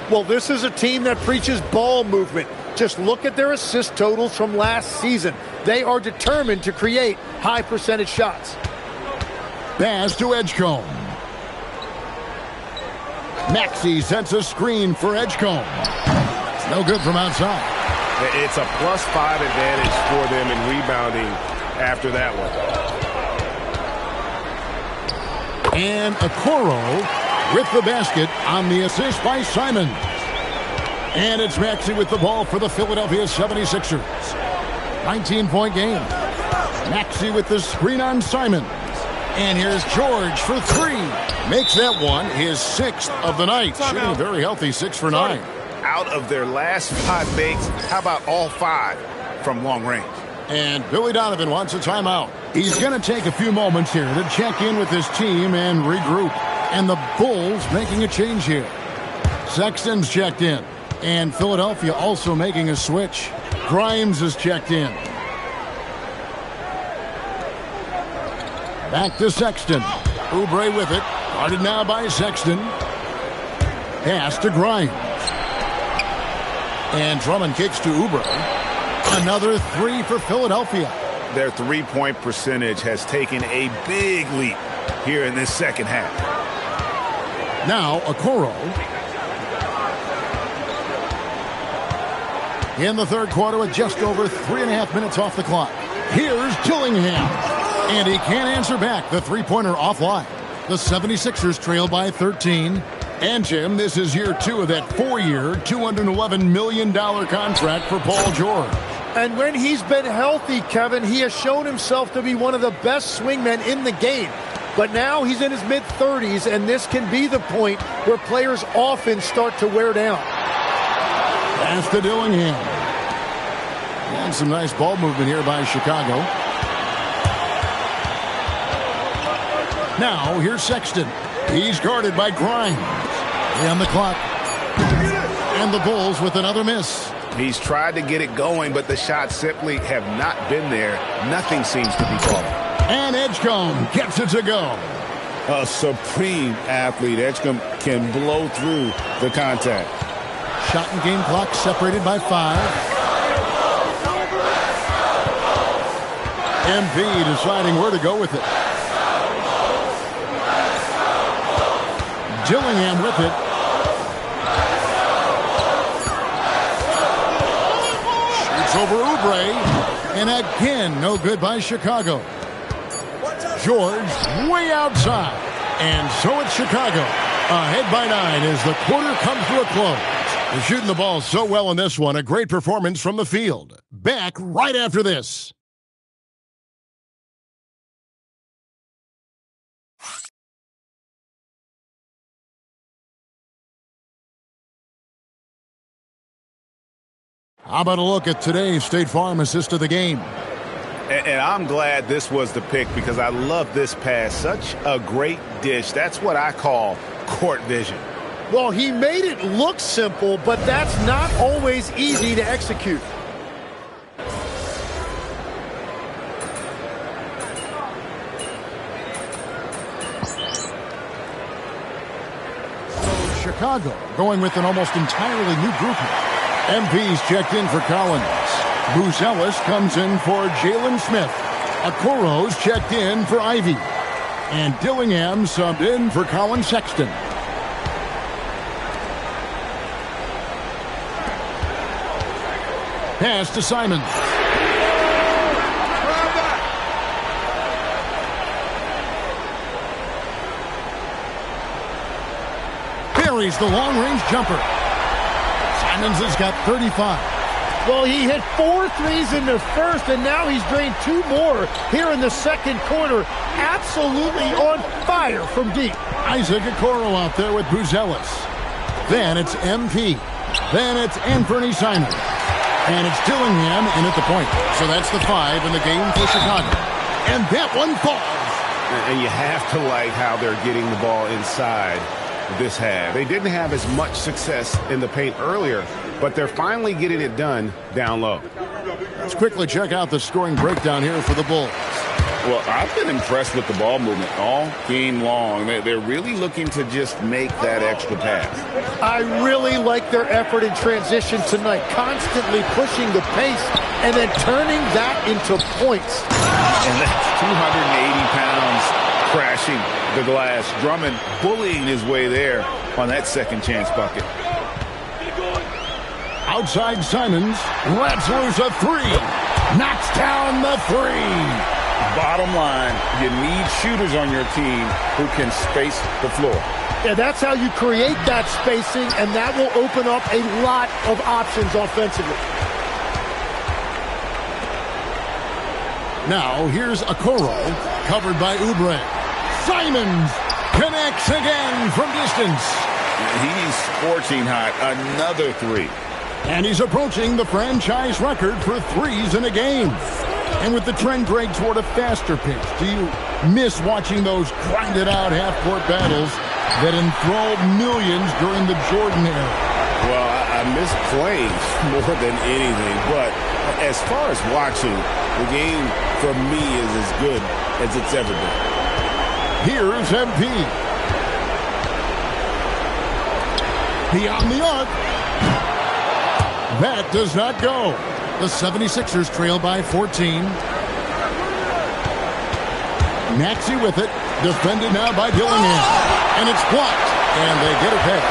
Well, this is a team that preaches ball movement. Just look at their assist totals from last season. They are determined to create high percentage shots.
Pass to Edgecombe. Maxey sets a screen for Edgecombe. It's no good from outside.
It's a +5 advantage for them in rebounding after that one.
And Okoro with the basket on the assist by Simons. And it's Maxey with the ball for the Philadelphia 76ers. 19-point game. Maxey with the screen on Simons. And here's George for 3. Makes that one his 6th of the night. Shooting a very healthy 6 for 9.
Out of their last 5 makes, how about all 5 from long range?
And Billy Donovan wants a timeout. He's going to take a few moments here to check in with his team and regroup. And the Bulls making a change here. Sexton's checked in. And Philadelphia also making a switch. Grimes is checked in. Back to Sexton. Oubre with it. Guarded now by Sexton. Pass to Grimes. And Drummond kicks to Oubre. Another 3 for Philadelphia.
Their three-point percentage has taken a big leap here in this second half.
Now Okoro. In the third quarter with just over 3.5 minutes off the clock. Here's Dillingham. And he can't answer back. The three-pointer offline. The 76ers trail by 13. And Jim, this is year 2 of that 4-year, $211 million contract for Paul George.
And when he's been healthy, Kevin, he has shown himself to be one of the best swingmen in the game. But now he's in his mid-30s, and this can be the point where players often start to wear down.
Pass to Dillingham. And some nice ball movement here by Chicago. Now, here's Sexton. He's guarded by Grimes. On the clock. And the Bulls with another miss.
He's tried to get it going, but the shots simply have not been there. Nothing seems to be falling.
And Edgecombe gets it to go.
A supreme athlete. Edgecombe can blow through the contact.
Shot and game clock separated by 5. MP deciding where to go with it. Dillingham with it. Shoots over Oubre. And again, no good by Chicago. George way outside. And so it's Chicago. Ahead by 9 as the quarter comes to a close. They're shooting the ball so well in this one. A great performance from the field. Back right after this. How about a look at today's State Farm assist of the game?
And I'm glad this was the pick because I love this pass. Such a great dish. That's what I call court vision.
Well, he made it look simple, but that's not always easy to execute.
So Chicago going with an almost entirely new group here. MP's checked in for Collins. Bruce Ellis comes in for Jalen Smith. Okoro's checked in for Ivy. And Dillingham subbed in for Colin Sexton. Pass to Simons. buries the long-range jumper. Simons has got 35.
Well, he hit 4 threes in the first, and now he's drained 2 more here in the second quarter. Absolutely on fire from deep.
Isaac Okoro out there with Buzelis. Then it's MP. Then it's Anthony Simons. And it's Dillingham in at the point. So that's the 5 in the game for Chicago. And that one falls.
And you have to like how they're getting the ball inside this half. They didn't have as much success in the paint earlier, but they're finally getting it done down low.
Let's quickly check out the scoring breakdown here for the Bulls.
Well, I've been impressed with the ball movement all game long. They're really looking to just make that extra pass.
I really like their effort in transition tonight, constantly pushing the pace and then turning that into points.
And that's 280 pounds crashing the glass. Drummond bullying his way there on that second chance bucket.
Outside Simons, lets loose a 3. Knocks down the 3.
Bottom line, you need shooters on your team who can space the floor.
Yeah, that's how you create that spacing, and that will open up a lot of options offensively.
Now, here's Okoro, covered by Oubre. Simons connects again from distance.
He's scorching hot. Another 3.
And he's approaching the franchise record for threes in a game. And with the trend break toward a faster pace, do you miss watching those grinded-out half-court battles that enthralled millions during the Jordan era?
Well, I miss playing more than anything, but as far as watching, the game for me is as good as it's ever been.
Here's MP. Beyond the arc. That does not go. The 76ers trail by 14. Maxey with it. Defended now by Dillingham. And it's blocked. And they get it back.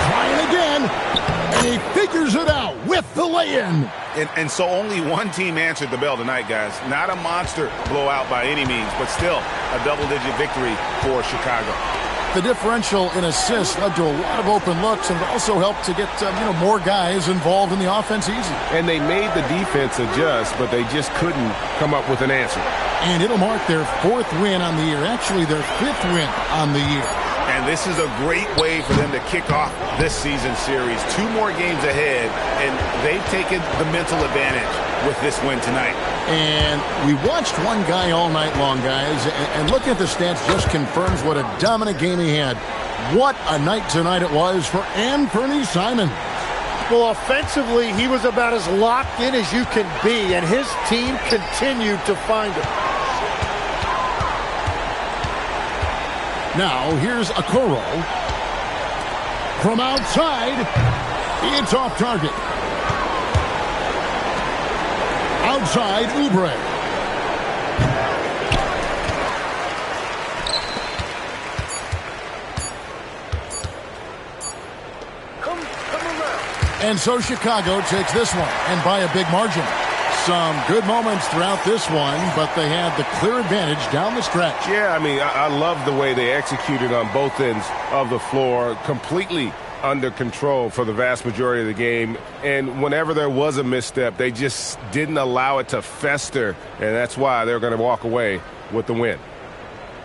Trying again. And he figures it out with the lay-in.
And so only one team answered the bell tonight, guys. Not a monster blowout by any means, but still a double-digit victory for Chicago.
The differential in assists led to a lot of open looks and also helped to get more guys involved in the offense easy.
And they made the defense adjust, but they just couldn't come up with an answer.
And it'll mark their 4th win on the year, actually their 5th win on the year.
And this is a great way for them to kick off this season series. 2 more games ahead, and they've taken the mental advantage with this win tonight.
And we watched one guy all night long, guys, and looking at the stats just confirms what a dominant game he had. What a night tonight it was for Anthony Simons.
Well, offensively, he was about as locked in as you can be, and his team continued to find him.
Now, here's Okoro. From outside, it's off target. Outside, Oubre. And so Chicago takes this one, and by a big margin. Some good moments throughout this one, but they had the clear advantage down the stretch.
Yeah, I mean, I love the way they executed on both ends of the floor, completely under control for the vast majority of the game. And whenever there was a misstep, they just didn't allow it to fester, and that's why they're going to walk away with the win.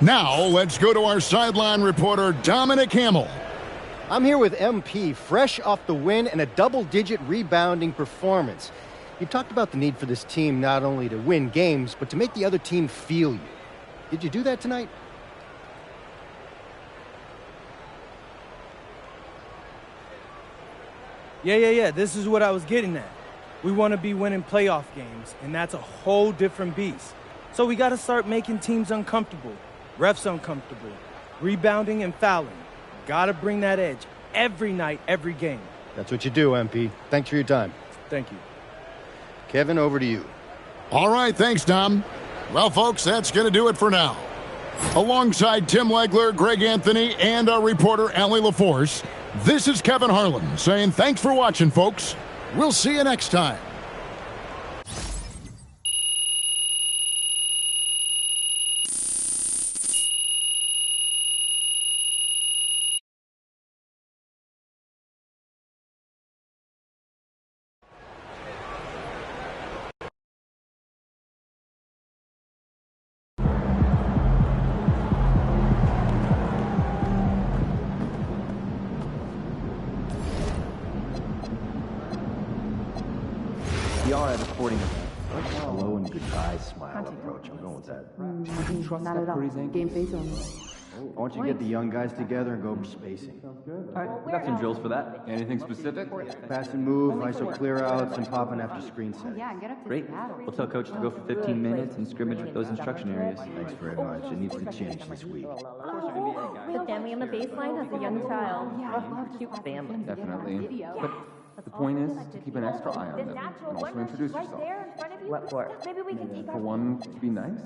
Now, let's go to our sideline reporter, Dominic Hamill.
I'm here with MP, fresh off the win and a double-digit rebounding performance. You talked about the need for this team not only to win games, but to make the other team feel you. Did you do that tonight?
Yeah. This is what I was getting at. We want to be winning playoff games, and that's a whole different beast. So we got to start making teams uncomfortable, refs uncomfortable, rebounding and fouling. Got to bring that edge every night, every game.
That's what you do, MP. Thanks for your time.
Thank you.
Kevin, over to you.
All right, thanks, Dom. Well, folks, that's going to do it for now. Alongside Tim Legler, Greg Anthony, and our reporter, Allie LaForce, this is Kevin Harlan saying thanks for watching, folks. We'll see you next time.
are at a sporting event.
Hello and goodbye smile approach. I'm going with that.
Not at all. Game face only.
Why don't you get the young guys together and go for spacing?
All right, we got some drills for that.
Anything specific?
Pass and move, ISO clear outs, and popping after screen set.
Yeah, get up to
Great. We'll tell coach to go for 15 minutes and scrimmage with those instruction areas.
Thanks very much. It needs to change this week.
The family on the baseline has a young child.
Yeah,
Cute family.
Definitely. But the point is to keep an extra eye on them and also introduce yourself.
What for? Maybe we can take
For one, to be nice.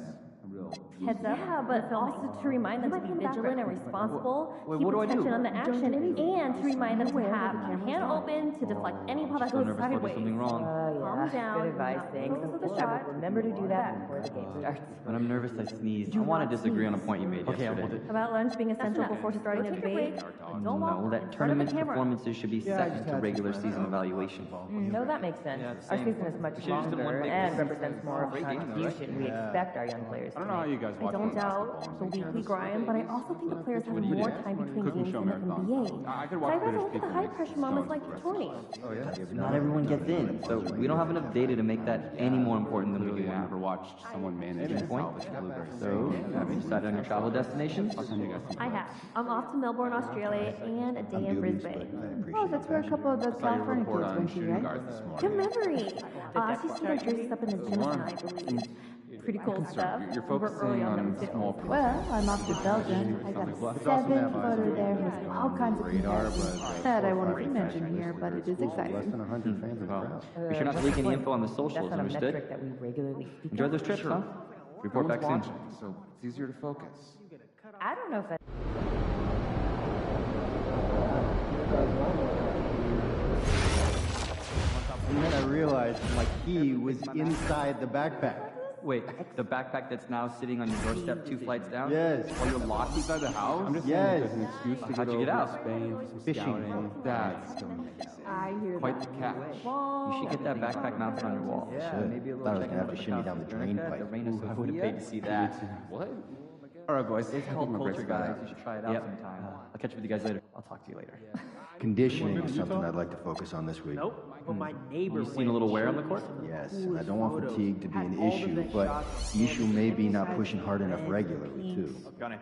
heads up. Yeah, but also to remind them to be vigilant and responsible,
Wait,
keep
what do I do?
attention on the action, and to remind them to have their hand open to deflect any ball that
So
goes
nervous about
sideways.
something wrong.
Calm down.
Good advice, thanks.
Focus on the shot.
Remember to do that before the game starts.
When I'm nervous, I sneeze. I want to disagree on a point you made yesterday.
About lunch being essential before starting a debate.
No, that tournament performances should be second to regular season evaluation.
No, that makes sense. Our season is much longer and represents more of a contribution we expect our young players to make.
I don't know how you guys
I
watch
don't
basketball
doubt the weekly grind, but I also think the players have
What do you
more
do?
time between
Cooking
games
show
in the
marathon.
NBA.
I could
But
watch
I'd rather
British
look at the
people
high
make
pressure moments
stones
like the tourney.
Oh yeah.
Not everyone gets in, so we don't have enough data to make that any more important than we do.
I've never watched someone manage and salvage blueberries.
So, have you decided on your travel destinations?
I'll send you guys some.
I have. I'm off to Melbourne, Australia, and a day in Brisbane.
Oh, that's where a couple of the
I saw your
California
report
kids
on
went to,
shooting
right?
guards this morning.
Good memory. I see some of their jerseys up in the gym tonight, I believe. Pretty cool stuff.
You're
We're
focusing
early
on
them, too.
small
Well, I'm off to Belgium. I got 7 photos there with all kinds of people that I won't even mention here, but it is exciting.
100 fans in the crowd.
Be sure not to leak any info on the socials,
That's not a
understood?
metric that we regularly speak
Enjoy
of.
those trips, huh? Report back soon.
Watching, so it's easier to focus.
I don't know if that...
And then I realized my key was inside the backpack.
Wait, the backpack that's now sitting on your doorstep 2 flights down?
Yes.
Oh, you're locked inside the house? I'm just
Yes.
saying there's an excuse to
How'd
get
you get
over
out?
to Spain for some
Fishing.
scouting. That's amazing.
I hear
Quite
that.
the catch.
You should get that backpack mounted on your wall.
Should.
Maybe a little
Thought I was
check
gonna have
out
to shimmy down the drain
Veronica,
pipe.
the Reina Sofia. I would have paid to see that.
What? All right, boys.
It's
I'll
called
give my
Culture
brakes back.
Guys. You should try it out sometime. I'll catch up with you guys later. I'll talk to you later.
Conditioning is something I'd like to focus on this week.
Nope, but my neighbor...
You seen a little wear on the court?
Yes, I don't want fatigue to be an issue, but the issue may be not pushing hard enough regularly, too.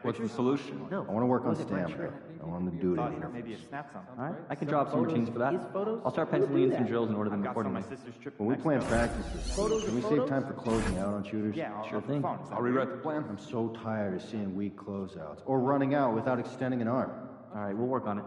What's the solution?
I want to work on stamina. I want to do it at intervals.
All right, I can draw up some routines for that. I'll start penciling in some drills and order them accordingly.
When we plan practices, can we save time for closing out on shooters?
Sure thing.
I'll rewrite the plan.
I'm so tired of seeing weak closeouts or running out without extending an arm.
All right, we'll work on it.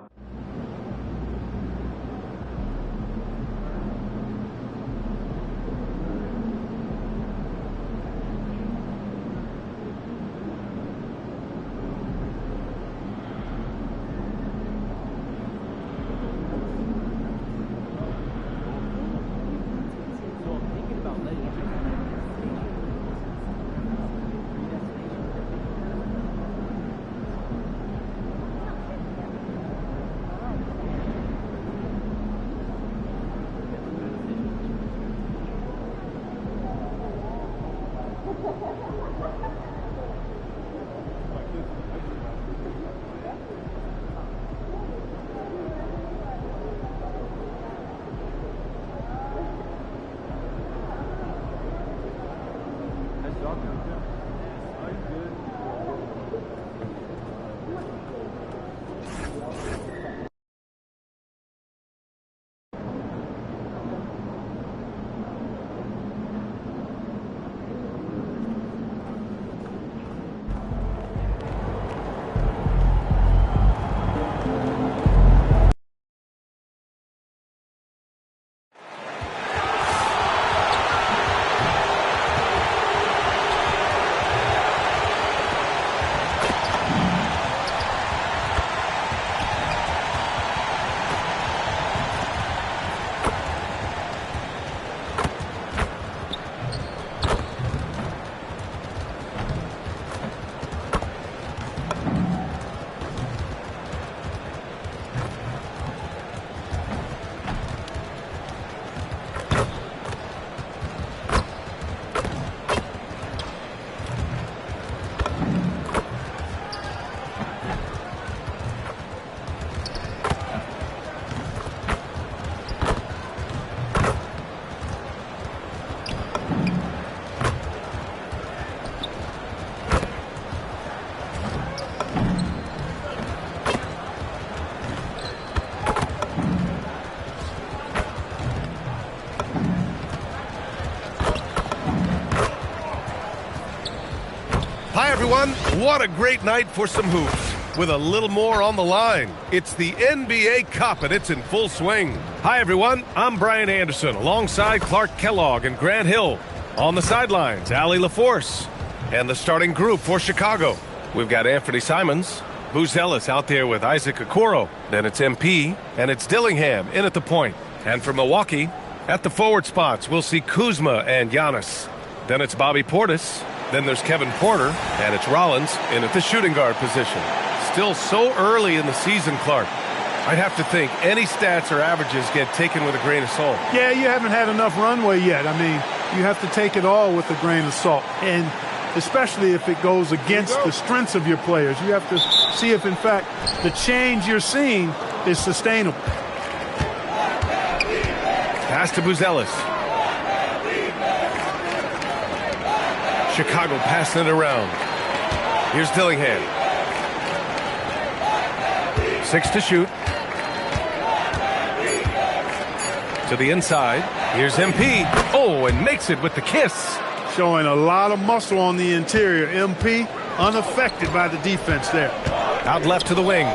Hi, everyone. What a great night for some hoops. With a little more on the line. It's the NBA Cup, and it's in full swing. Hi, everyone. I'm Brian Anderson, alongside Clark Kellogg and Grant Hill. On the sidelines, Allie LaForce. And the starting group for Chicago. We've got Anthony Simons, Booz Ellis out there with Isaac Okoro. Then it's MP, and it's Dillingham in at the point. And for Milwaukee, at the forward spots, we'll see Kuzma and Giannis. Then it's Bobby Portis. Then there's Kevin Porter, and it's Rollins in at the shooting guard position. Still so early in the season, Clark. I'd have to think any stats or averages get taken with a grain of salt.
Yeah, you haven't had enough runway yet. I mean, you have to take it all with a grain of salt. And especially if it goes against the strengths of your players. You have to see if, in fact, the change you're seeing is sustainable.
Pass to Booz Ellis. Chicago passing it around. Here's Dillingham. 6 to shoot. To the inside. Here's MP. Oh, and makes it with the kiss.
Showing a lot of muscle on the interior. MP unaffected by the defense there.
Out left to the wing.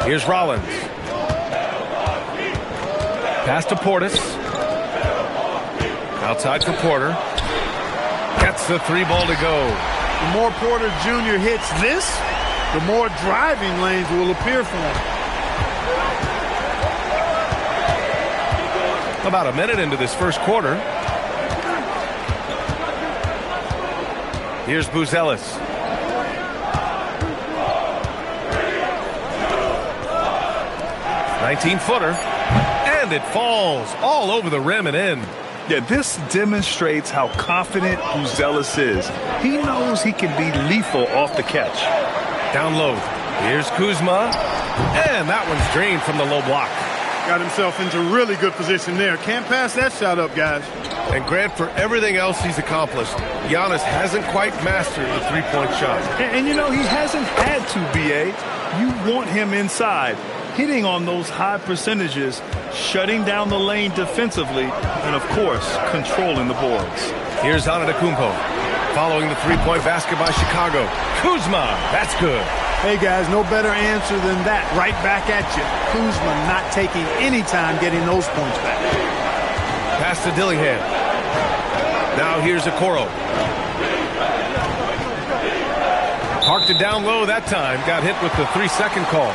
Here's Rollins. Pass to Portis. Outside for Porter. Gets the 3-ball to go.
The more Porter Jr. hits this, the more driving lanes will appear for him.
About a minute into this first quarter. Here's Booz Ellis. "19-footer. And it falls all over the rim and in.
Yeah, this demonstrates how confident Booz Ellis is. He knows he can be lethal off the catch.
Down low. Here's Kuzma. And that one's drained from the low block.
Got himself into really good position there. Can't pass that shot up, guys.
And Grant, for everything else he's accomplished, Giannis hasn't quite mastered the three-point shot.
And you know, he hasn't had to, B.A. You want him inside, hitting on those high percentages, shutting down the lane defensively, and, of course, controlling the boards.
Here's Antetokounmpo, following the three-point basket by Chicago. Kuzma, that's good.
Hey, guys, no better answer than that. Right back at you. Kuzma not taking any time getting those points back.
Pass to Dillingham. Now here's Okoro. Parked it down low that time. Got hit with the 3-second call.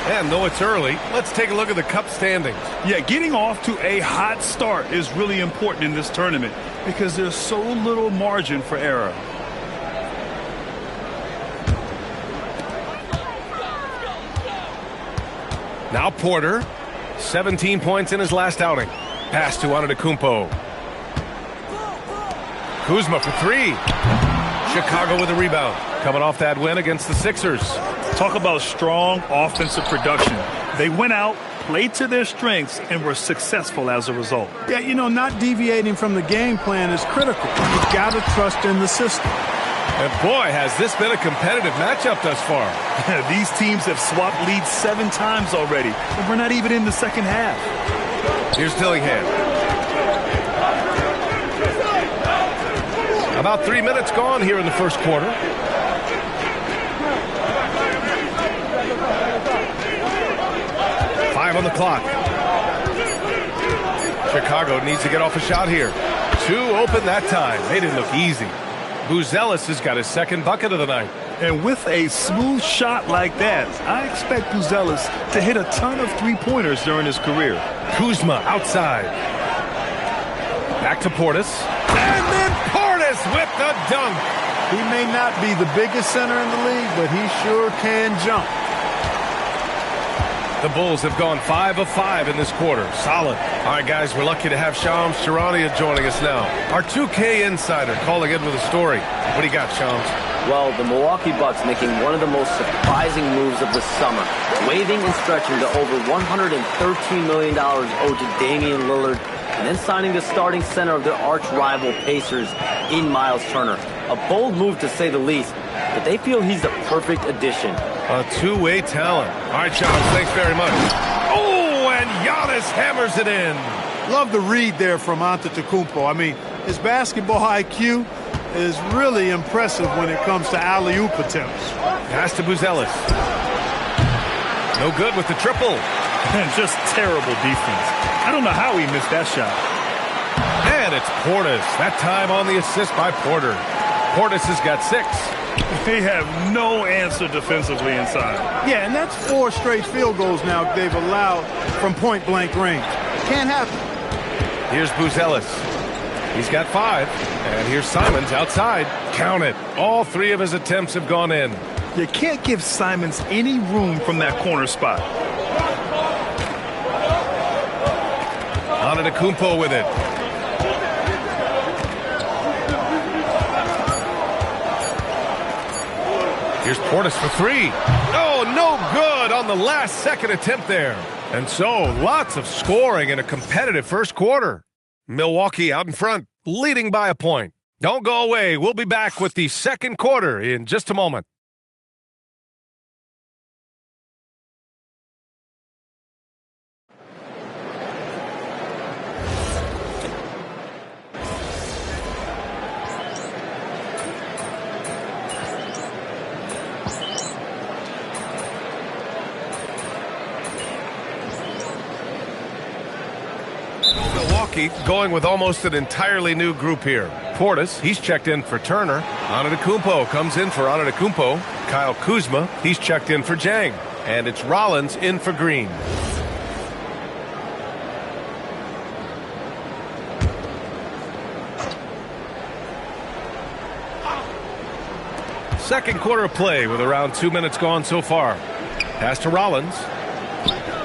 And though it's early, let's take a look at the Cup standings.
Yeah, getting off to a hot start is really important in this tournament because there's so little margin for error.
Now Porter, 17 points in his last outing. Pass to Antetokounmpo. Kuzma for 3. Chicago with a rebound. Coming off that win against the Sixers.
Talk about strong offensive production. They went out, played to their strengths, and were successful as a result.
Yeah, you know, not deviating from the game plan is critical. You've got to trust in the system.
And boy, has this been a competitive matchup thus far.
These teams have swapped leads 7 times already, and we're not even in the second half.
Here's Dillingham. About 3 minutes gone here in the first quarter. Five on the clock. Chicago needs to get off a shot here. 2 open that time. They didn't look easy. Booz Ellis has got his second bucket of the night.
And with a smooth shot like that, I expect Booz Ellis to hit a ton of three-pointers during his career.
Kuzma outside. Back to Portis. And then Portis with the dunk.
He may not be the biggest center in the league, but he sure can jump.
The Bulls have gone 5 of 5 in this quarter. Solid. All right, guys, we're lucky to have Shams Charania joining us now. Our 2K insider calling in with a story. What do you got, Shams?
Well, the Milwaukee Bucks making one of the most surprising moves of the summer, waiving and stretching to over $113 million owed to Damian Lillard, and then signing the starting center of their arch-rival Pacers in Miles Turner. A bold move, to say the least, but they feel he's the perfect addition.
A two-way talent. All right, Shams, thanks very much. Oh, and Giannis hammers it in.
Love the read there from Antetokounmpo. I mean, His basketball IQ is really impressive when it comes to alley-oop attempts.
Pass to Buzelis. No good with the triple.
Just terrible defense. I don't know how he missed that shot.
And it's Portis. That time on the assist by Porter. Portis has got 6.
They have no answer defensively inside.
Yeah, and that's 4 straight field goals now they've allowed from point-blank range. Can't happen.
Here's Buzelis. He's got 5. And here's Simons outside. Count it. All 3 of his attempts have gone in.
You can't give Simons any room from that corner spot.
Antetokounmpo with it. Here's Portis for 3. Oh, no good on the last second attempt there. And so, lots of scoring in a competitive first quarter. Milwaukee out in front, leading by a point. Don't go away. We'll be back with the second quarter in just a moment. Going with almost an entirely new group here. Portis, he's checked in for Turner. Antetokounmpo comes in for Antetokounmpo. Kyle Kuzma, he's checked in for Jang. And it's Rollins in for Green. Second quarter of play with around 2 minutes gone so far. Pass to Rollins.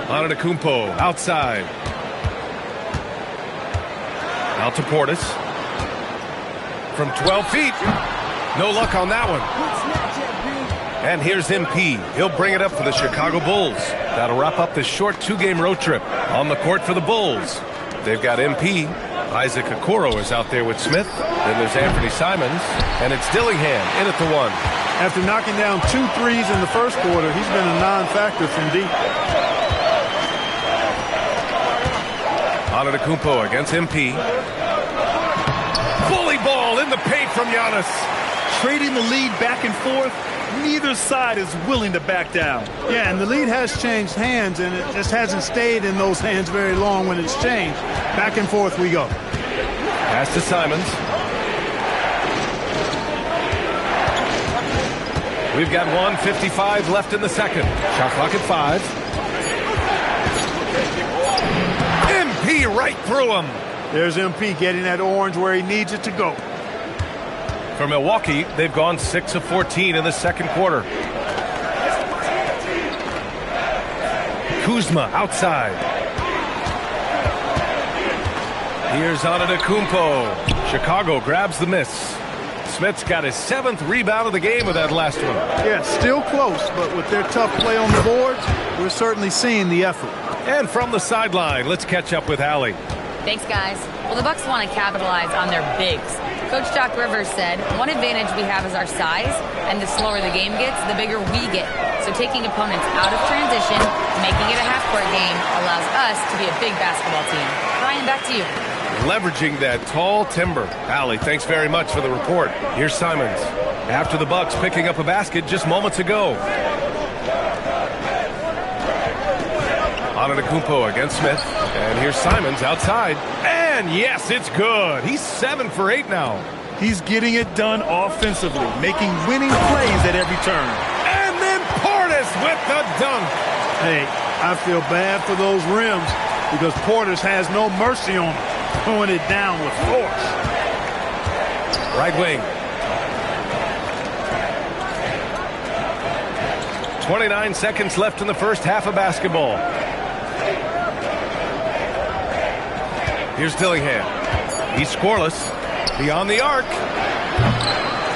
Antetokounmpo outside. Out to Portis. From 12 feet. No luck on that one. And here's MP. He'll bring it up for the Chicago Bulls. That'll wrap up this short 2-game road trip. On the court for the Bulls. They've got MP. Isaac Okoro is out there with Smith. Then there's Anthony Simons. And it's Dillingham in at the 1.
After knocking down 2 threes in the first quarter, he's been a non-factor from deep.
Antetokounmpo against MP. Bully ball in the paint from Giannis.
Trading the lead back and forth. Neither side is willing to back down.
Yeah, and the lead has changed hands, and it just hasn't stayed in those hands very long when it's changed. Back and forth we go.
Pass to Simons. We've got 1:55 left in the second. Shot clock at 5. MP right through him.
There's MP getting that orange where he needs it to go.
For Milwaukee, they've gone 6 of 14 in the second quarter. Kuzma outside. Here's Antetokounmpo. Chicago grabs the miss. Smith's got his 7th rebound of the game with that last one.
Yeah, still close, but with their tough play on the boards, we're certainly seeing the effort.
And from the sideline, let's catch up with Allie.
Thanks, guys. Well, the Bucks want to capitalize on their bigs. Coach Doc Rivers said, one advantage we have is our size, and the slower the game gets, the bigger we get. So taking opponents out of transition, making it a half-court game, allows us to be a big basketball team. Brian, back to you.
Leveraging that tall timber. Allie, thanks very much for the report. Here's Simons. After the Bucks picking up a basket just moments ago. Antetokounmpo against Smith. And here's Simons outside. And yes, it's good. He's 7 for 8 now.
He's getting it done offensively, making winning plays at every turn.
And then Portis with the dunk.
Hey, I feel bad for those rims because Portis has no mercy on them. Throwing it down with force.
Right wing. 29 seconds left in the first half of basketball. Here's Dillingham. He's scoreless. Beyond the arc.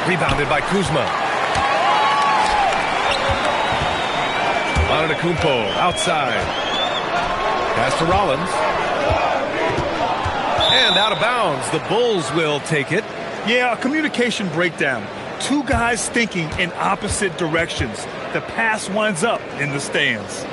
Rebounded by Kuzma. Antetokounmpo outside. Pass to Rollins. And out of bounds. The Bulls will take it.
Yeah, a communication breakdown. Two guys thinking in opposite directions. The pass winds up in the stands.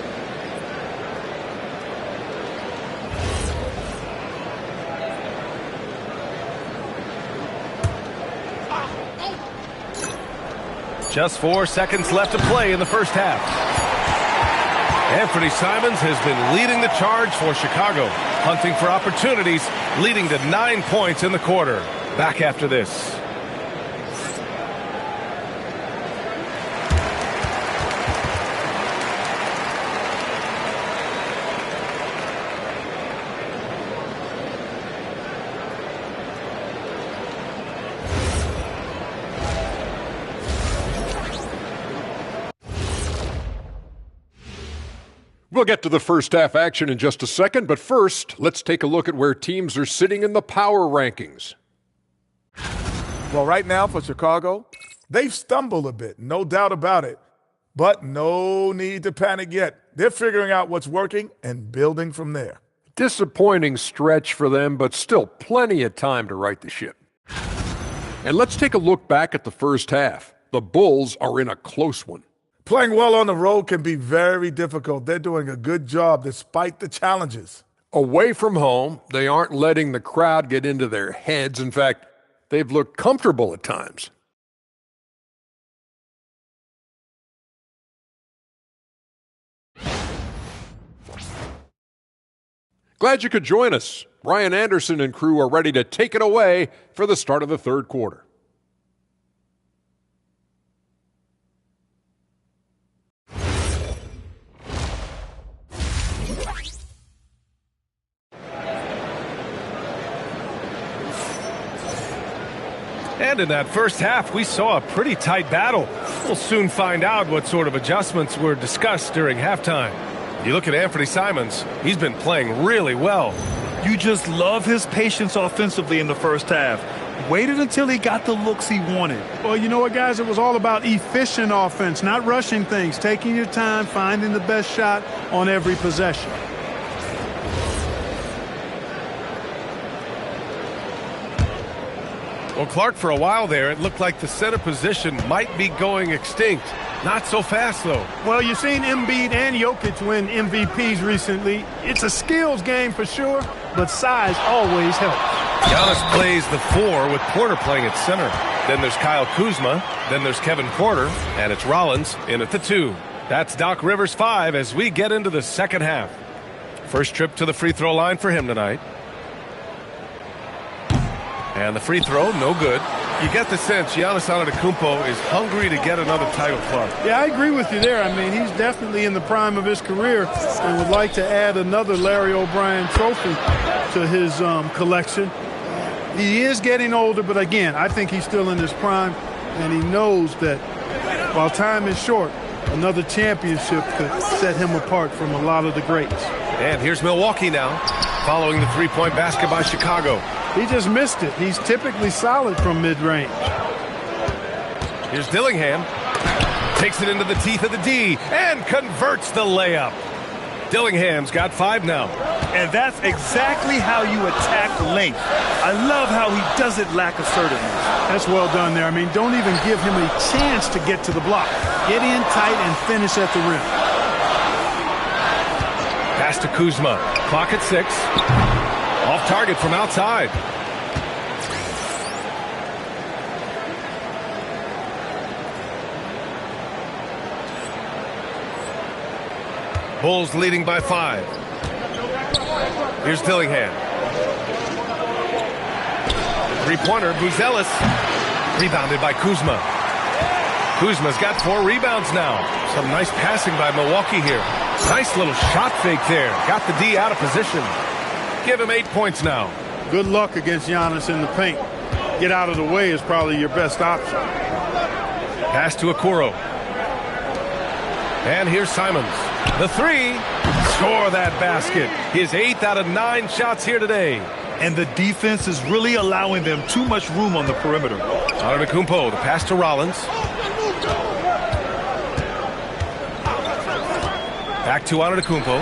Just 4 seconds left to play in the first half. Anthony Simons has been leading the charge for Chicago, hunting for opportunities, leading to 9 points in the quarter. Back after this.
We'll get to the first half action in just a second, but first, let's take a look at where teams are sitting in the power rankings.
Well, right now for Chicago, they've stumbled a bit, no doubt about it. But no need to panic yet. They're figuring out what's working and building from there.
Disappointing stretch for them, but still plenty of time to right the ship. And let's take a look back at the first half. The Bulls are in a close one.
Playing well on the road can be very difficult. They're doing a good job despite the challenges.
Away from home, they aren't letting the crowd get into their heads. In fact, they've looked comfortable at times. Glad you could join us. Brian Anderson and crew are ready to take it away for the start of the third quarter.
And in that first half, we saw a pretty tight battle. We'll soon find out what sort of adjustments were discussed during halftime. You look at Anthony Simons, he's been playing really well.
You just love his patience offensively in the first half. Waited until he got the looks he wanted.
Well, you know what, guys? It was all about efficient offense, not rushing things, taking your time, finding the best shot on every possession.
Well, Clark, for a while there, it looked like the center position might be going extinct. Not so fast, though.
Well, you've seen Embiid and Jokic win MVPs recently. It's a skills game for sure, but size always helps.
Giannis plays the 4 with Porter playing at center. Then there's Kyle Kuzma. Then there's Kevin Porter. And it's Rollins in at the 2. That's Doc Rivers' 5 as we get into the second half. First trip to the free throw line for him tonight. And the free throw, no good. You get the sense Giannis Antetokounmpo is hungry to get another title, Clark.
Yeah, I agree with you there. I mean, he's definitely in the prime of his career and would like to add another Larry O'Brien trophy to his collection. He is getting older, but again, I think he's still in his prime, and he knows that while time is short, another championship could set him apart from a lot of the greats.
And here's Milwaukee now, following the three-point basket by Chicago.
He just missed it. He's typically solid from mid-range.
Here's Dillingham. Takes it into the teeth of the D and converts the layup. Dillingham's got 5 now.
And that's exactly how you attack length. I love how he doesn't lack assertiveness.
That's well done there. I mean, don't even give him a chance to get to the block. Get in tight and finish at the rim.
Pass to Kuzma. Clock at 6. Off target from outside. Bulls leading by 5. Here's Dillingham. Three-pointer, Buzelis. Rebounded by Kuzma. Kuzma's got 4 rebounds now. Some nice passing by Milwaukee here. Nice little shot fake there. Got the D out of position. Give him 8 points now.
Good luck against Giannis in the paint. Get out of the way is probably your best option.
Pass to Okoro. And here's Simons. The 3. Score that basket. His 8th out of 9 shots here today.
And the defense is really allowing them too much room on the perimeter.
Antetokounmpo, the pass to Rollins. Back to Antetokounmpo.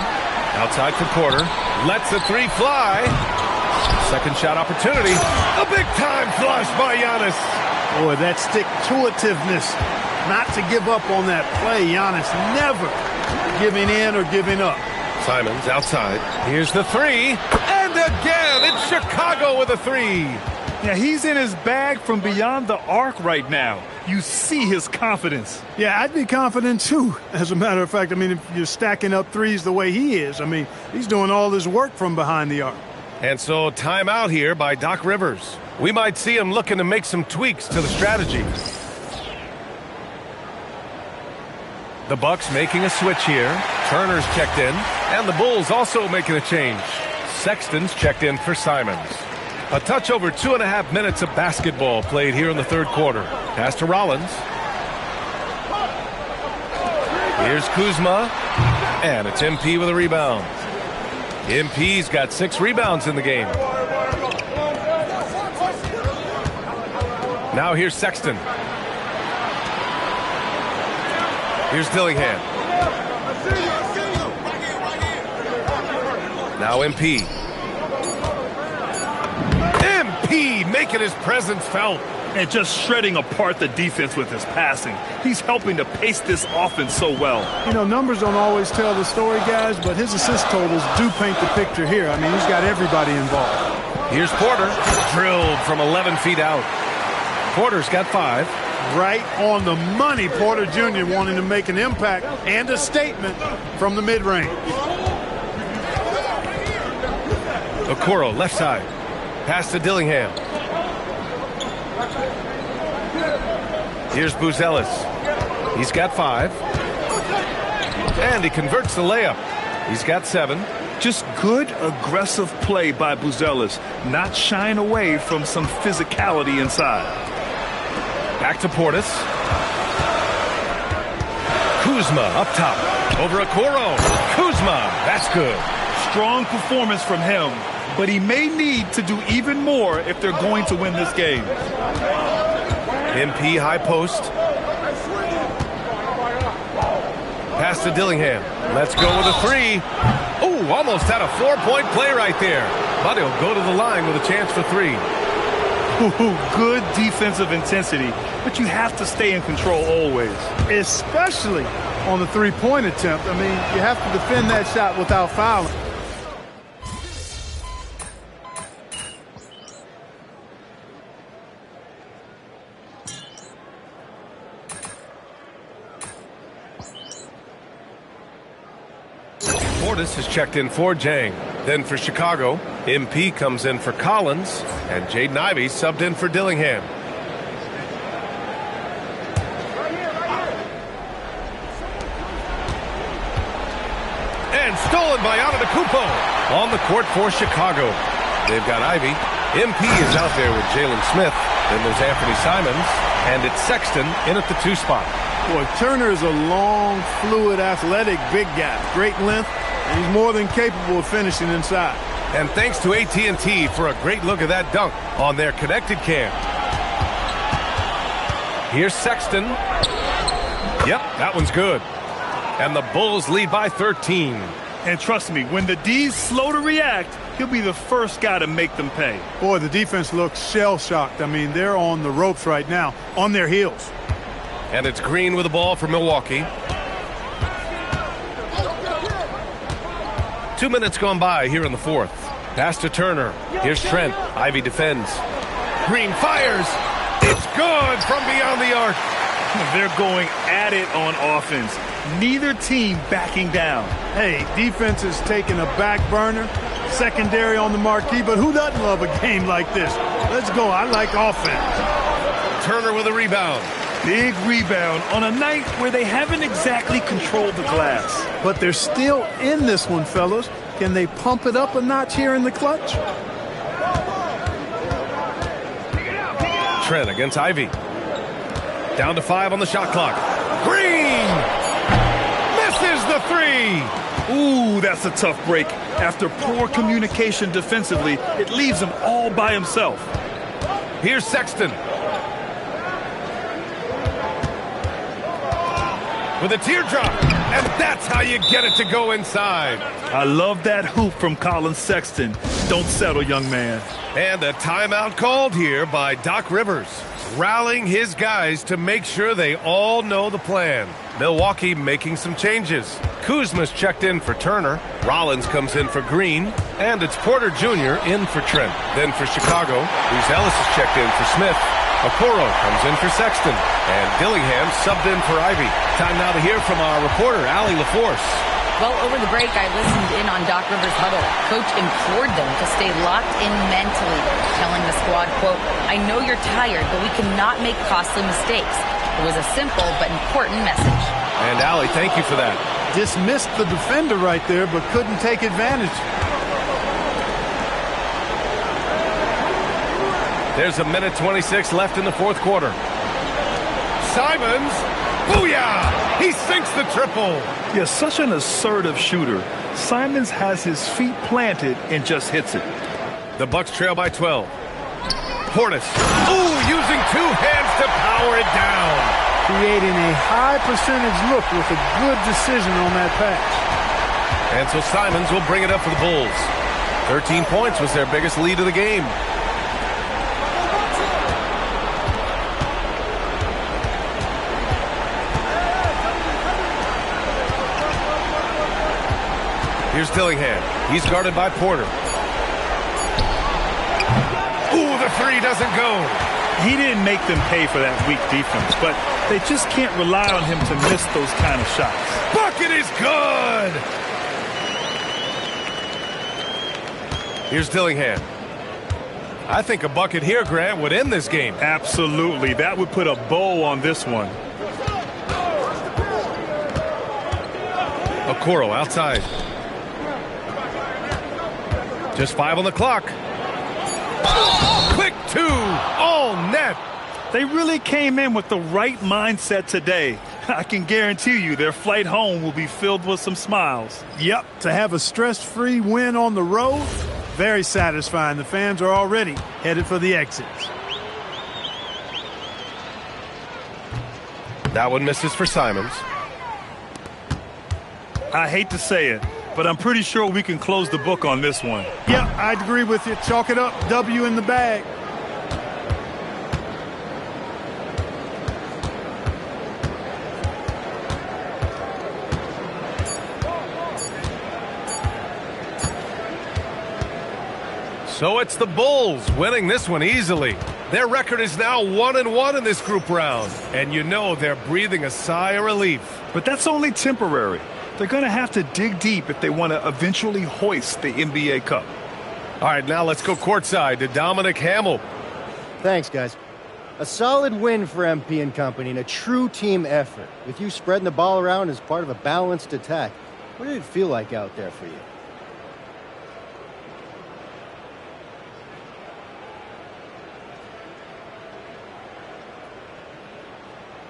Outside for Porter. Lets the 3 fly. Second shot opportunity. A big-time flush by Giannis.
Boy, that stick-to-itiveness. Not to give up on that play. Giannis never giving in or giving up.
Simons outside. Here's the 3. And again, it's Chicago with a 3.
Yeah, he's in his bag from beyond the arc right now. You see his confidence.
Yeah, I'd be confident too. As a matter of fact, I mean, if you're stacking up threes the way he is, I mean, he's doing all this work from behind the arc.
And so timeout here by Doc Rivers. We might see him looking to make some tweaks to the strategy. The Bucks making a switch here. Turner's checked in, and the Bulls also making a change. Sexton's checked in for Simons. A touch over 2.5 minutes of basketball played here in the third quarter. Pass to Rollins. Here's Kuzma, and it's MP with a rebound. MP's got 6 rebounds in the game. Now here's Sexton. Here's Dillingham. Now MP. MP making his presence felt.
And just shredding apart the defense with his passing. He's helping to pace this offense so well.
You know, numbers don't always tell the story, guys, but his assist totals do paint the picture here. I mean, he's got everybody involved.
Here's Porter. Drilled from 11 feet out. Porter's got 5.
Right on the money, Porter Jr. wanting to make an impact and a statement from the mid-range.
Okoro, left side. Pass to Dillingham. Here's Buzelis. He's got 5. And he converts the layup. He's got 7.
Just good, aggressive play by Buzelis, not shying away from some physicality inside.
Back to Portis. Kuzma up top. Over Okoro. Kuzma. That's good.
Strong performance from him, but he may need to do even more if they're going to win this game.
MP high post. Pass to Dillingham. Let's go with a 3. Oh, almost had a 4-point play right there. But he'll go to the line with a chance for 3.
Good defensive intensity, but you have to stay in control always.
Especially on the three-point attempt. I mean, you have to defend that shot without fouling.
Portis is checked in for Jang. Then for Chicago, MP comes in for Collins, and Jaden Ivey subbed in for Dillingham. And stolen by Antetokounmpo on the court for Chicago. They've got Ivey. MP is out there with Jalen Smith. Then there's Anthony Simons, and it's Sexton in at the 2 spot.
Boy, Turner is a long, fluid, athletic, big guy. Great length, and he's more than capable of finishing inside.
And thanks to AT&T for a great look at that dunk on their connected cam. Here's Sexton. Yep, that one's good. And the Bulls lead by 13.
And trust me, when the D's slow to react, he'll be the first guy to make them pay.
Boy, the defense looks shell-shocked. I mean, they're on the ropes right now, on their heels.
And it's Green with the ball for Milwaukee. 2 minutes gone by here in the fourth. Pass to Turner. Here's Trent. Ivey defends. Green fires. It's good from beyond the arc.
They're going at it on offense. Neither team backing down.
Hey, defense is taking a back burner. Secondary on the marquee, but who doesn't love a game like this? Let's go. I like offense.
Turner with a rebound.
Big rebound on a night where they haven't exactly controlled the glass.
But they're still in this one, fellas. Can they pump it up a notch here in the clutch?
Trent against Ivey. Down to 5 on the shot clock. Green! Misses the 3!
Ooh, that's a tough break. After poor communication defensively, it leaves him all by himself.
Here's Sexton. With a teardrop, and that's how you get it to go inside.
I love that hoop from Colin Sexton. Don't settle, young man.
And a timeout called here by Doc Rivers, rallying his guys to make sure they all know the plan. Milwaukee making some changes. Kuzma's checked in for Turner. Rollins comes in for Green. And it's Porter Jr. in for Trent. Then for Chicago, Buzelis is checked in for Smith. Okoro comes in for Sexton. And Dillingham subbed in for Ivy. Time now to hear from our reporter, Allie LaForce.
Well, over the break, I listened in on Doc Rivers' huddle. Coach implored them to stay locked in mentally, telling the squad, quote, "I know you're tired, but we cannot make costly mistakes." It was a simple but important message.
And Allie, thank you for that.
Dismissed the defender right there, but couldn't take advantage.
There's a minute 26 left in the fourth quarter. Simons, booyah! He sinks the triple.
Yeah, such an assertive shooter. Simons has his feet planted and just hits it.
The Bucks trail by 12. Portis, using two hands to power it down.
Creating a high percentage look with a good decision on that pass.
And so Simons will bring it up for the Bulls. 13 points was their biggest lead of the game. Here's Dillingham. He's guarded by Porter. The three doesn't go.
He didn't make them pay for that weak defense, but they just can't rely on him to miss those kind of shots.
Bucket is good. Here's Dillingham. I think a bucket here, Grant, would end this game.
Absolutely. That would put a bow on this one.
Okoro outside. Just 5 on the clock. Quick two, all net.
They really came in with the right mindset today. I can guarantee you their flight home will be filled with some smiles.
Yep, to have a stress-free win on the road, very satisfying. The fans are already headed for the exits.
That one misses for Simons.
I hate to say it, but I'm pretty sure we can close the book on this one.
Yeah, I'd agree with you. Chalk it up. W in the bag.
So it's the Bulls winning this one easily. Their record is now 1-1 in this group round. And you know they're breathing a sigh of relief.
But that's only temporary. They're going to have to dig deep if they want to eventually hoist the NBA Cup.
All right, now let's go courtside to Dominic Hamill.
Thanks, guys. A solid win for MP and company and a true team effort. With you spreading the ball around as part of a balanced attack. What did it feel like out there for you?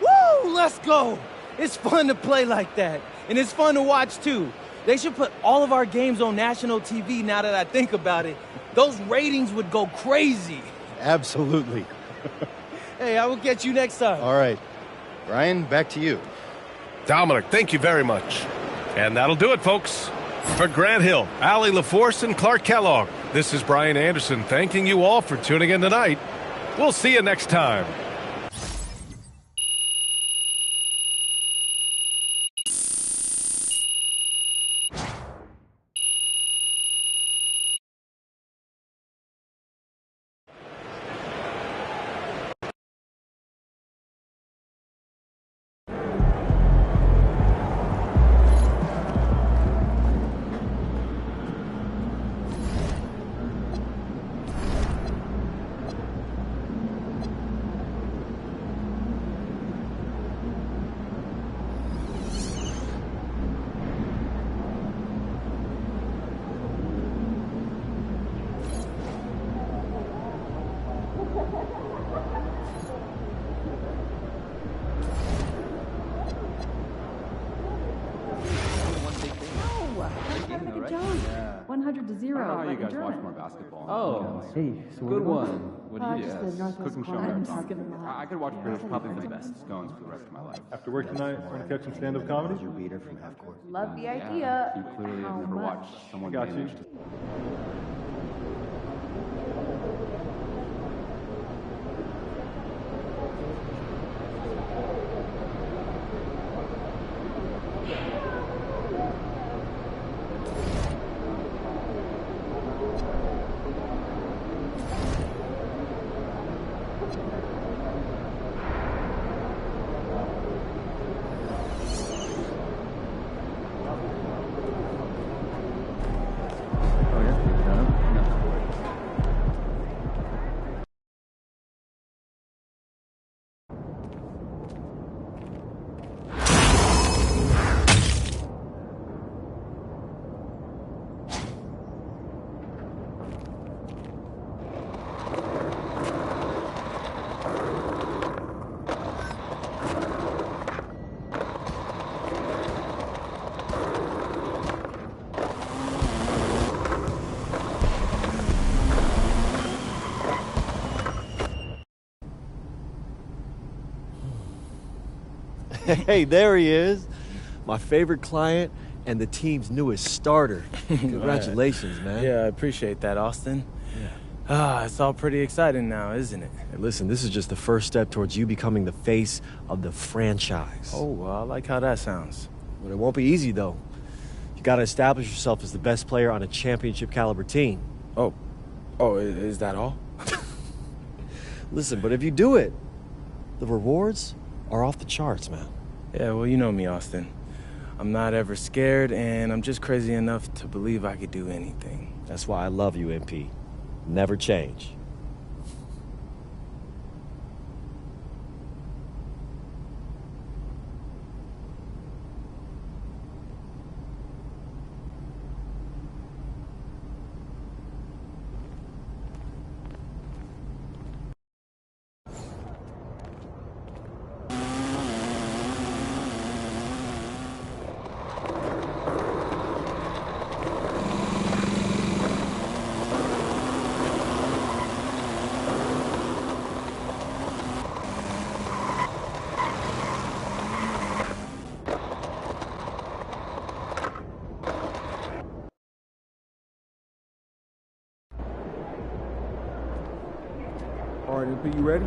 Woo! Let's go! It's fun to play like that. And it's fun to watch, too. They should put all of our games on national TV now that I think about it. Those ratings would go crazy.
Absolutely.
Hey, I will get you next time.
All right. Brian, back to you.
Dominic, thank you very much. And that'll do it, folks. For Grant Hill, Allie LaForce, and Clark Kellogg, this is Brian Anderson thanking you all for tuning in tonight. We'll see you next time.
Good job. 100 to 0.
I don't know how you
like in
guys watch
German.
more basketball.
Oh, hey, so
Good
what?
one. What do you
just
do?
the Northwest
Cooking show
corner. I'm
marathon.
just giving a lot.
I could watch British probably the best scones for the rest of my life.
After work tonight, want to catch some stand-up comedy?
Your beater from half court.
Love the
Yeah,
idea.
you clearly have
How
never
much?
watched someone
Got you.
manage to
Hey, there he is. My favorite client and the team's newest starter. Congratulations, man.
Yeah, I appreciate that, Austin. Yeah. It's all pretty exciting now, isn't it?
Hey, listen, this is just the first step towards you becoming the face of the franchise.
Oh, well, I like how that sounds.
But it won't be easy, though. You got to establish yourself as the best player on a championship-caliber team.
Oh, is that all?
Listen, but if you do it, the rewards are off the charts, man.
Yeah, well, you know me, Austin. I'm not ever scared, and I'm just crazy enough to believe I could do anything.
That's why I love you, MP. Never change.
All right, MP, you ready?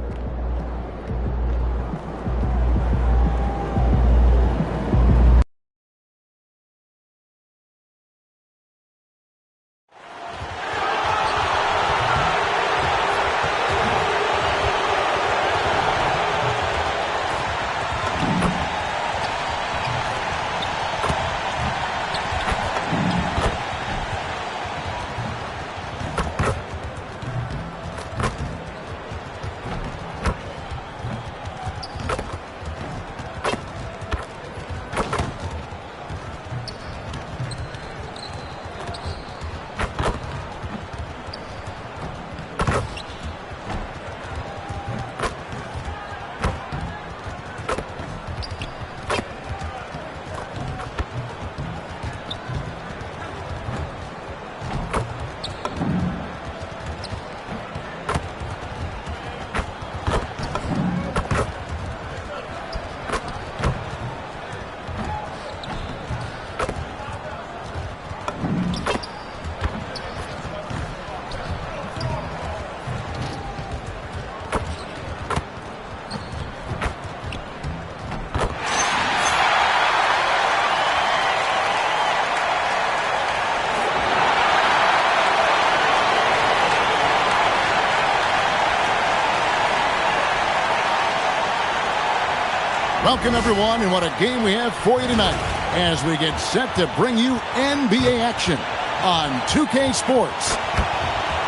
Welcome, everyone, and what a game we have for you tonight as we get set to bring you NBA action on 2K Sports.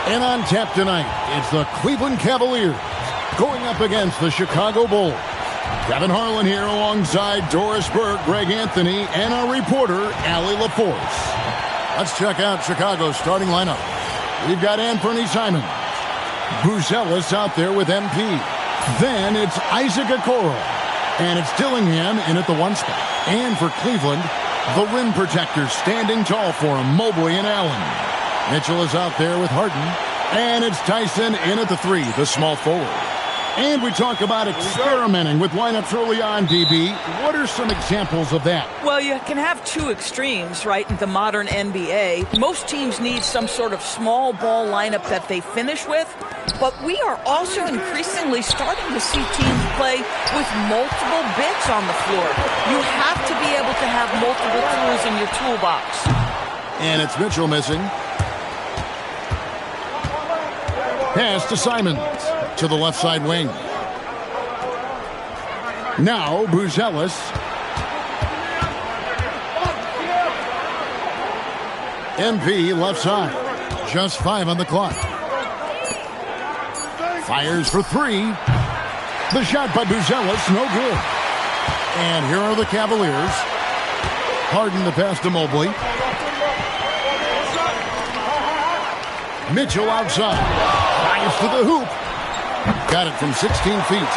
And on tap tonight, it's the Cleveland Cavaliers going up against the Chicago Bulls. Kevin Harlan here alongside Doris Burke, Greg Anthony, and our reporter, Allie LaForce. Let's check out Chicago's starting lineup. We've got Anthony Simons. Buzelis out there with MP. Then it's Isaac Okoro. And it's Dillingham in at the 1 spot. And for Cleveland, the rim protectors standing tall for him, Mobley and Allen. Mitchell is out there with Harden. And it's Tyson in at the 3, the small forward. And we talk about experimenting with lineups early on, DB. What are some examples of that?
Well, you can have two extremes, right, in the modern NBA. Most teams need some sort of small ball lineup that they finish with. But we are also increasingly starting to see teams play with multiple bigs on the floor. You have to be able to have multiple tools in your toolbox.
And it's Mitchell missing. Pass to Simons to the left side wing. Now Buzelis. MP left side. Just 5 on the clock. Fires for 3. The shot by Buzelis, no good. And here are the Cavaliers. Harden the pass to Mobley. Mitchell outside. Fires to the hoop. Got it from 16 feet.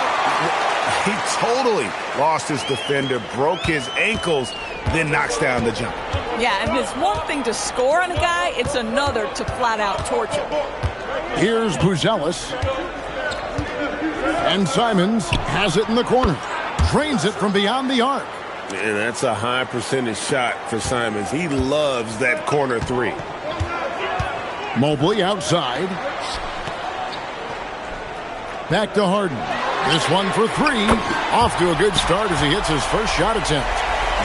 He totally lost his defender, broke his ankles, then knocks down the jumper.
Yeah, and it's one thing to score on a guy, it's another to flat out torch him.
Here's Buzelis. And Simons has it in the corner. drains it from beyond the arc.
And that's a high percentage shot for Simons. He loves that corner three.
Mobley outside. Back to Harden. This one for three. Off to a good start as he hits his first shot attempt.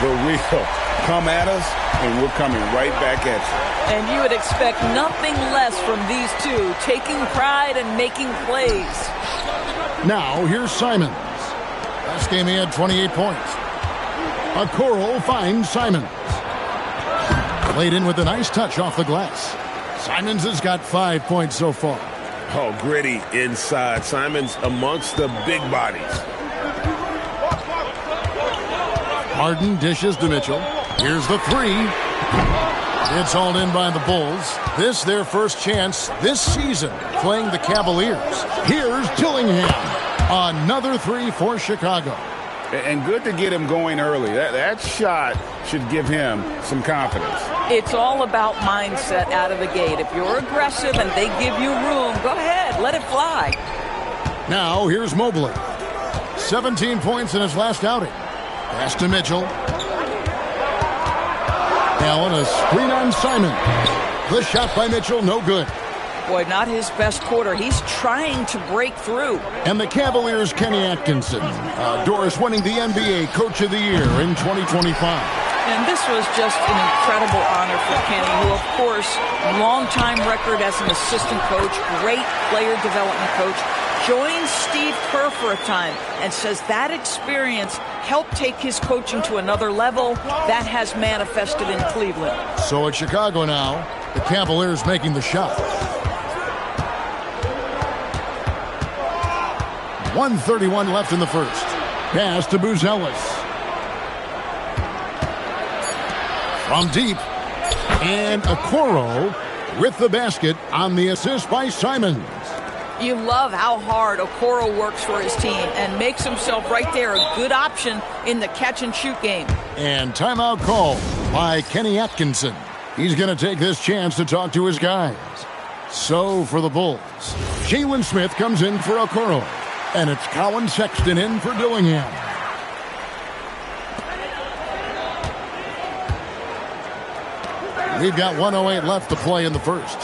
The real come at us, and we're coming right back at you.
And you would expect nothing less from these two, taking pride and making plays.
Now, here's Simons. Last game he had 28 points. Okoro finds Simons. Played in with a nice touch off the glass. Simons has got 5 points so far.
Oh, gritty inside. Simons amongst the big bodies.
Harden dishes to Mitchell. Here's the three. It's hauled in by the Bulls. This their first chance this season playing the Cavaliers. Here's Dillingham. Another three for Chicago.
And good to get him going early. That shot should give him some confidence.
It's all about mindset out of the gate. If you're aggressive and they give you room, go ahead, let it fly.
Now here's Mobley. 17 points in his last outing. Pass to Mitchell. Allen, a screen on Simon. The shot by Mitchell, no good.
Boy, not his best quarter. He's trying to break through.
And the Cavaliers' Kenny Atkinson. Doris winning the NBA Coach of the Year in 2025.
And this was just an incredible honor for Kenny, who, of course, long-time record as an assistant coach, great player development coach, joins Steve Kerr for a time and says that experience helped take his coaching to another level. That has manifested in Cleveland.
So at Chicago now, the Cavaliers making the shot. 1:31 left in the first. Pass to Buzelis. From deep. And Okoro with the basket on the assist by Simons.
You love how hard Okoro works for his team and makes himself right there a good option in the catch-and-shoot game.
And timeout call by Kenny Atkinson. He's going to take this chance to talk to his guys. So for the Bulls, Jalen Smith comes in for Okoro. And it's Colin Sexton in for Dillingham. We've got 1:08 left to play in the first.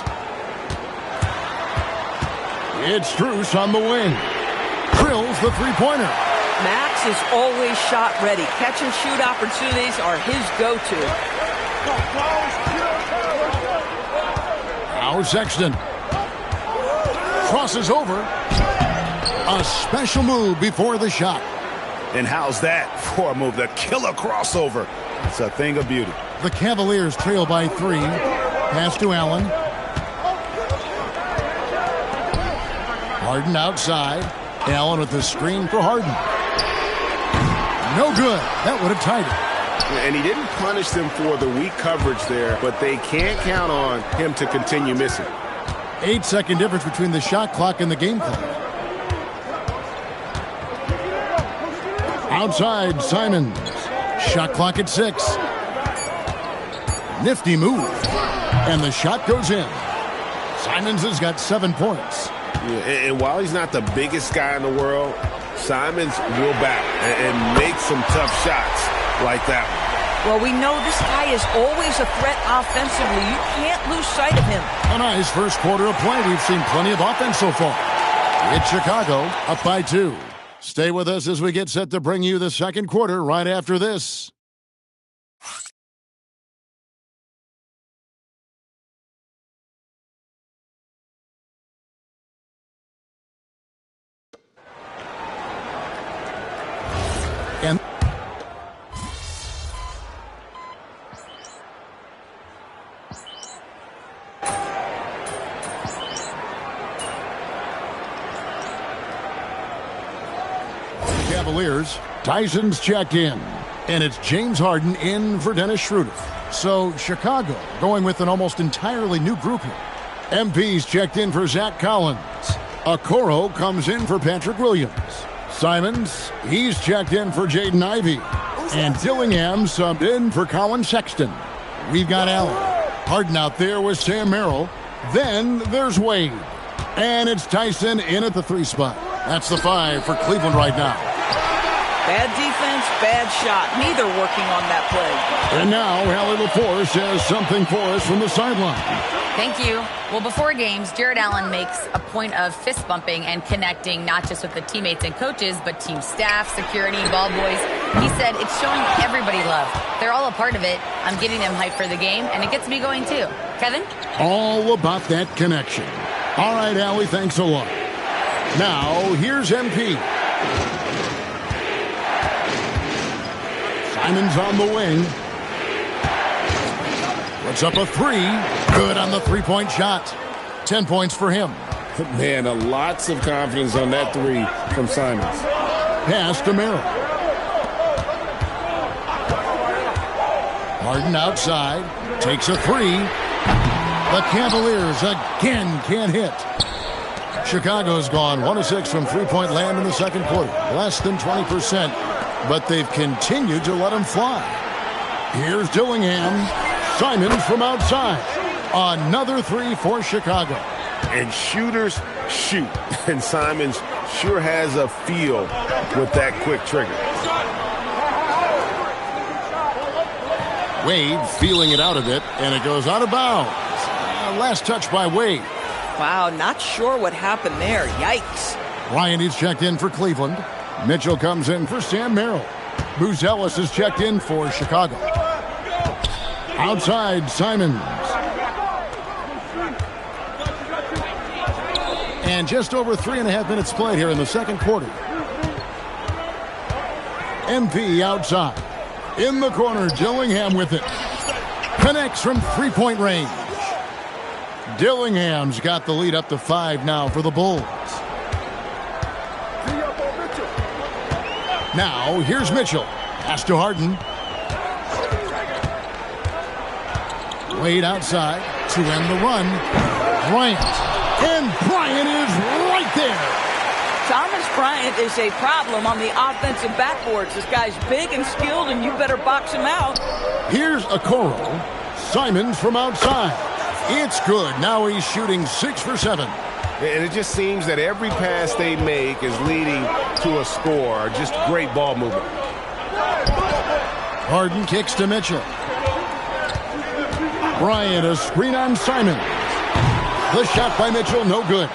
It's Strus on the wing. Drills the three-pointer.
Max is always shot ready. Catch-and-shoot opportunities are his go-to.
Now Sexton. Crosses over. A special move before the shot.
And how's that for a move? The killer crossover. It's a thing of beauty.
The Cavaliers trail by 3. Pass to Allen. Harden outside. Allen with the screen for Harden. No good. That would have tied it.
And he didn't punish them for the weak coverage there, but they can't count on him to continue missing.
8-second difference between the shot clock and the game clock. Outside, Simons. Shot clock at 6. Nifty move. And the shot goes in. Simons has got 7 points.
Yeah, and while he's not the biggest guy in the world, Simons will back and make some tough shots like that one.
Well, we know this guy is always a threat offensively. You can't lose sight of him.
A nice first quarter of play. We've seen plenty of offense so far. It's Chicago up by 2. Stay with us as we get set to bring you the second quarter right after this. And Cavaliers, Tyson's checked in. And it's James Harden in for Dennis Schroeder. So Chicago going with an almost entirely new group here. MP's checked in for Zach Collins. Okoro comes in for Patrick Williams. Simons, he's checked in for Jaden Ivey. And Dillingham subbed in for Colin Sexton. We've got Allen. Harden out there with Sam Merrill. Then there's Wade. And it's Tyson in at the 3 spot. That's the 5 for Cleveland right now.
Bad defense, bad shot. Neither working on that play.
And now, Allie Lepore says something for us from the sideline.
Thank you. Well, before games, Jared Allen makes a point of fist bumping and connecting not just with the teammates and coaches, but team staff, security, ball boys. He said it's showing everybody love. They're all a part of it. I'm getting them hyped for the game, and it gets me going too. Kevin?
All about that connection. All right, Allie, thanks a lot. Now, here's MP. Simon's on the wing. Puts up a three. Good on the three-point shot. 10 points for him.
Man, lots of confidence on that three from Simons.
Pass to Merrill. Harden outside. Takes a three. The Cavaliers again can't hit. Chicago's gone 1 of 6 from three-point land in the second quarter. Less than 20%, but they've continued to let them fly. Here's Dillingham. Simons from outside. Another three for Chicago.
And shooters shoot. And Simons sure has a feel with that quick trigger.
Wade feeling it out a bit, and it goes out of bounds. Last touch by Wade.
Wow, not sure what happened there. Yikes.
Bryant is checked in for Cleveland. Mitchell comes in for Sam Merrill. Buzelis is checked in for Chicago. Outside, Simons. And just over 3.5 minutes played here in the second quarter. MP outside. In the corner, Dillingham with it. Connects from three-point range. Dillingham's got the lead up to 5 now for the Bulls. Now, here's Mitchell. Pass to Harden. Wade outside to end the run. Bryant. And Bryant is right there.
Thomas Bryant is a problem on the offensive backboards. This guy's big and skilled, and you better box him out.
Here's Okoro. Simons from outside. It's good. Now he's shooting 6 for 7.
And it just seems that every pass they make is leading to a score. Just great ball movement.
Harden kicks to Mitchell. Bryant, a screen on Simons. The shot by Mitchell, no good.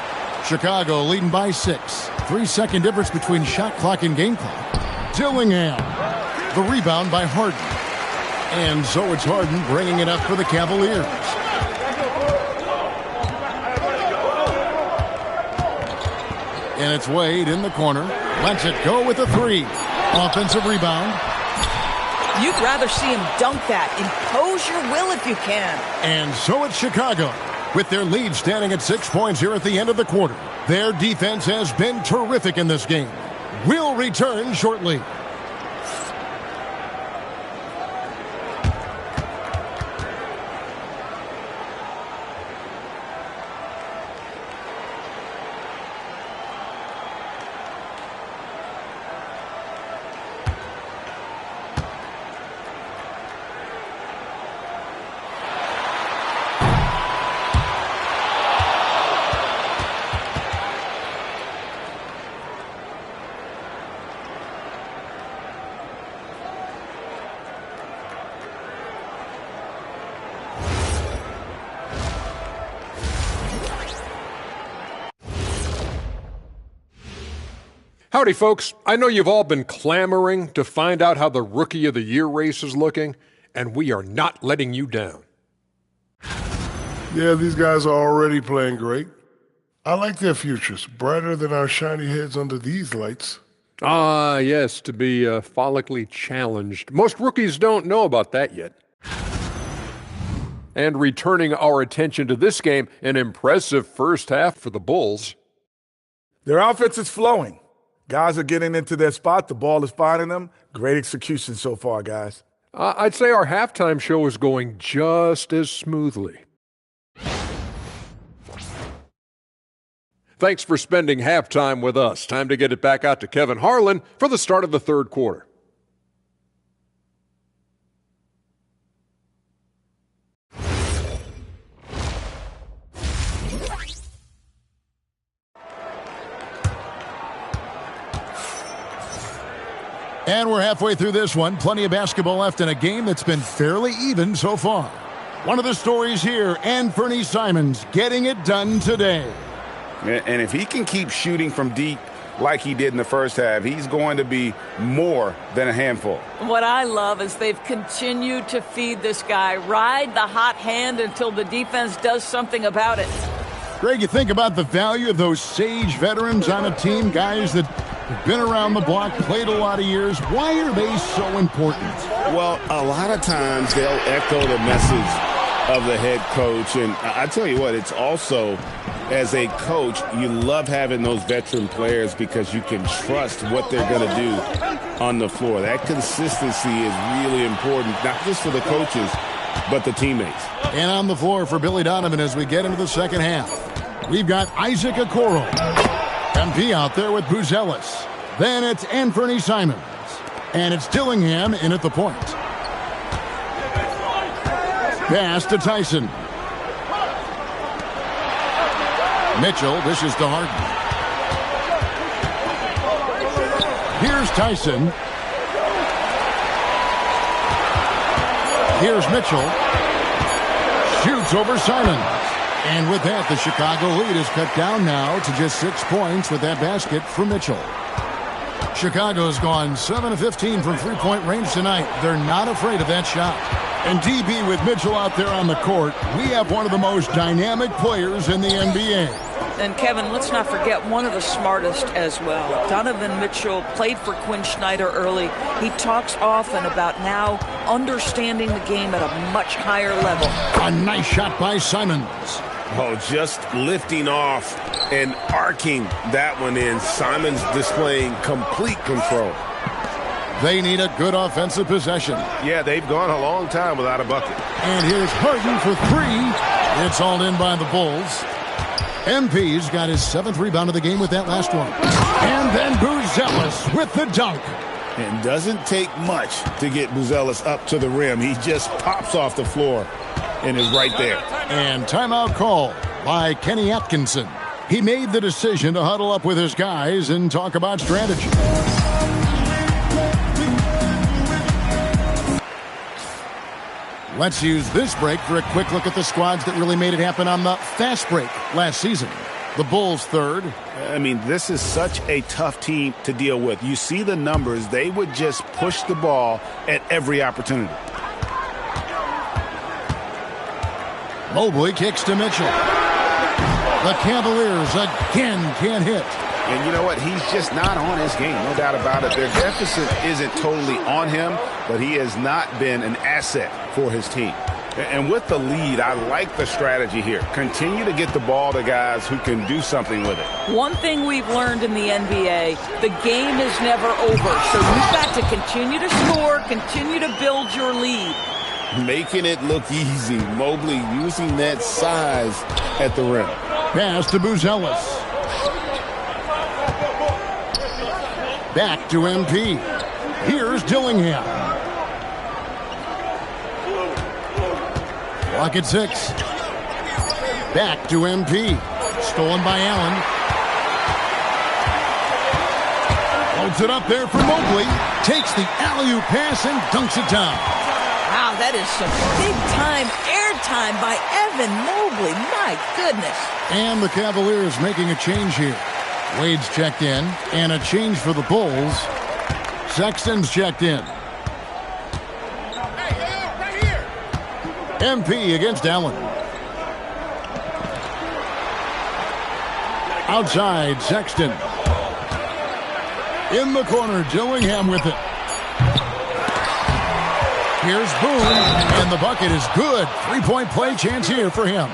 Chicago leading by 6. 3-second difference between shot clock and game clock. Dillingham. The rebound by Harden. And so it's Harden bringing it up for the Cavaliers. And it's Wade in the corner. Lets it go with a three. Offensive rebound.
You'd rather see him dunk that. Impose your will if you can.
And so it's Chicago, with their lead standing at 6 points here at the end of the quarter. Their defense has been terrific in this game. We'll return shortly.
Howdy, folks. I know you've all been clamoring to find out how the Rookie of the Year race is looking, and we are not letting you down.
Yeah, these guys are already playing great. I like their futures, brighter than our shiny heads under these lights.
Ah, yes, to be follically challenged. Most rookies don't know about that yet. And returning our attention to this game, an impressive first half for the Bulls.
Their offense is flowing. Guys are getting into their spot. The ball is finding them. Great execution so far, guys.
I'd say our halftime show is going just as smoothly. Thanks for spending halftime with us. Time to get it back out to Kevin Harlan for the start of the third quarter.
And we're halfway through this one. Plenty of basketball left in a game that's been fairly even so far. One of the stories here, Anfernee Simons getting it done today.
And if he can keep shooting from deep like he did in the first half, he's going to be more than a handful.
What I love is they've continued to feed this guy, ride the hot hand until the defense does something about it.
Greg, you think about the value of those sage veterans on a team, guys that have been around the block, played a lot of years. Why are they so important?
Well, a lot of times they'll echo the message of the head coach. And I tell you what, it's also, as a coach, you love having those veteran players because you can trust what they're going to do on the floor. That consistency is really important, not just for the coaches, but the teammates.
And on the floor for Billy Donovan as we get into the second half, we've got Isaac Okoro. MP out there with Buzelis. Then it's Anfernee Simons. And it's Dillingham in at the point. Pass to Tyson. Mitchell dishes to Harden. Here's Tyson. Here's Mitchell. Shoots over Simons. And with that, the Chicago lead is cut down now to just 6 points with that basket from Mitchell. Chicago's gone 7 of 15 from three-point range tonight. They're not afraid of that shot. And DB with Mitchell out there on the court, we have one of the most dynamic players in the NBA.
And Kevin, let's not forget one of the smartest as well. Donovan Mitchell played for Quinn Snyder early. He talks often about now understanding the game at a much higher level.
A nice shot by Simons.
Oh, just lifting off and arcing that one in. Simons displaying complete control.
They need a good offensive possession.
Yeah, they've gone a long time without a bucket.
And here's Harden for three. It's all in by the Bulls. MP's got his 7th rebound of the game with that last one. And then Buzelis with the dunk.
And doesn't take much to get Buzelis up to the rim. He just pops off the floor and is right there.
And timeout call by Kenny Atkinson. He made the decision to huddle up with his guys and talk about strategy. Let's use this break for a quick look at the squads that really made it happen on the fast break last season. The Bulls third.
I mean, this is such a tough team to deal with. You see the numbers. They would just push the ball at every opportunity.
Mobley kicks to Mitchell. The Cavaliers again can't hit.
And you know what? He's just not on his game, no doubt about it. Their deficit isn't totally on him, but he has not been an asset for his team. And with the lead, I like the strategy here. Continue to get the ball to guys who can do something with it.
One thing we've learned in the NBA, the game is never over. So you've got to continue to score, continue to build your lead.
Making it look easy. Mobley using that size at the rim.
Pass to Buzelis. Back to MP. Here's Dillingham. Clock at 6. Back to MP. Stolen by Allen. Holds it up there for Mobley. Takes the alley-oop pass and dunks it down.
Wow, that is some big-time airtime by Evan Mobley. My goodness.
And the Cavaliers making a change here. Wade's checked in, and a change for the Bulls. Sexton's checked in. MP against Allen. Outside, Sexton. In the corner, Dillingham with it. Here's Boone, and the bucket is good. Three-point play chance here for him.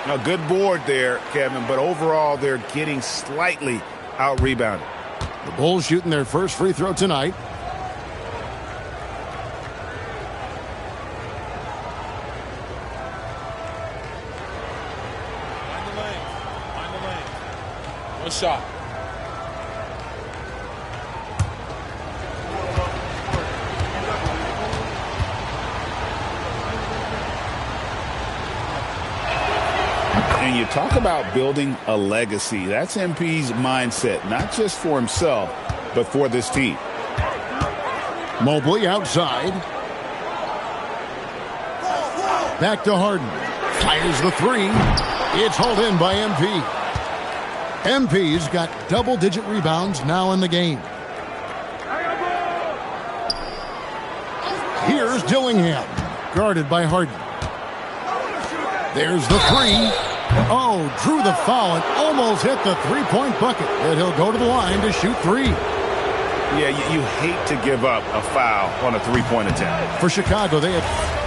A good board there, Kevin, but overall they're getting slightly out-rebounded.
The Bulls shooting their first free throw tonight.
Find the lane. One shot.
And you talk about building a legacy. That's MP's mindset, not just for himself, but for this team.
Mobley outside. Back to Harden. Fires the three. It's hauled in by MP. MP's got double-digit rebounds now in the game. Here's Dillingham, guarded by Harden. There's the three. Oh, drew the foul and almost hit the three-point bucket. And he'll go to the line to shoot three.
Yeah, you hate to give up a foul on a three-point attempt.
For Chicago, they had...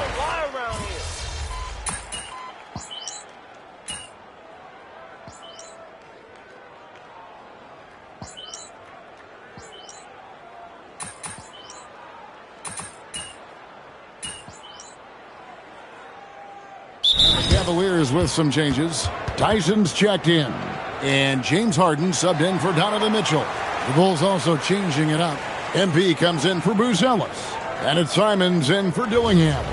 Cavaliers with some changes. Tyson's checked in. And James Harden subbed in for Donovan Mitchell. The Bulls also changing it up. MP comes in for Bruce Ellis. And it's Simons in for Dillingham.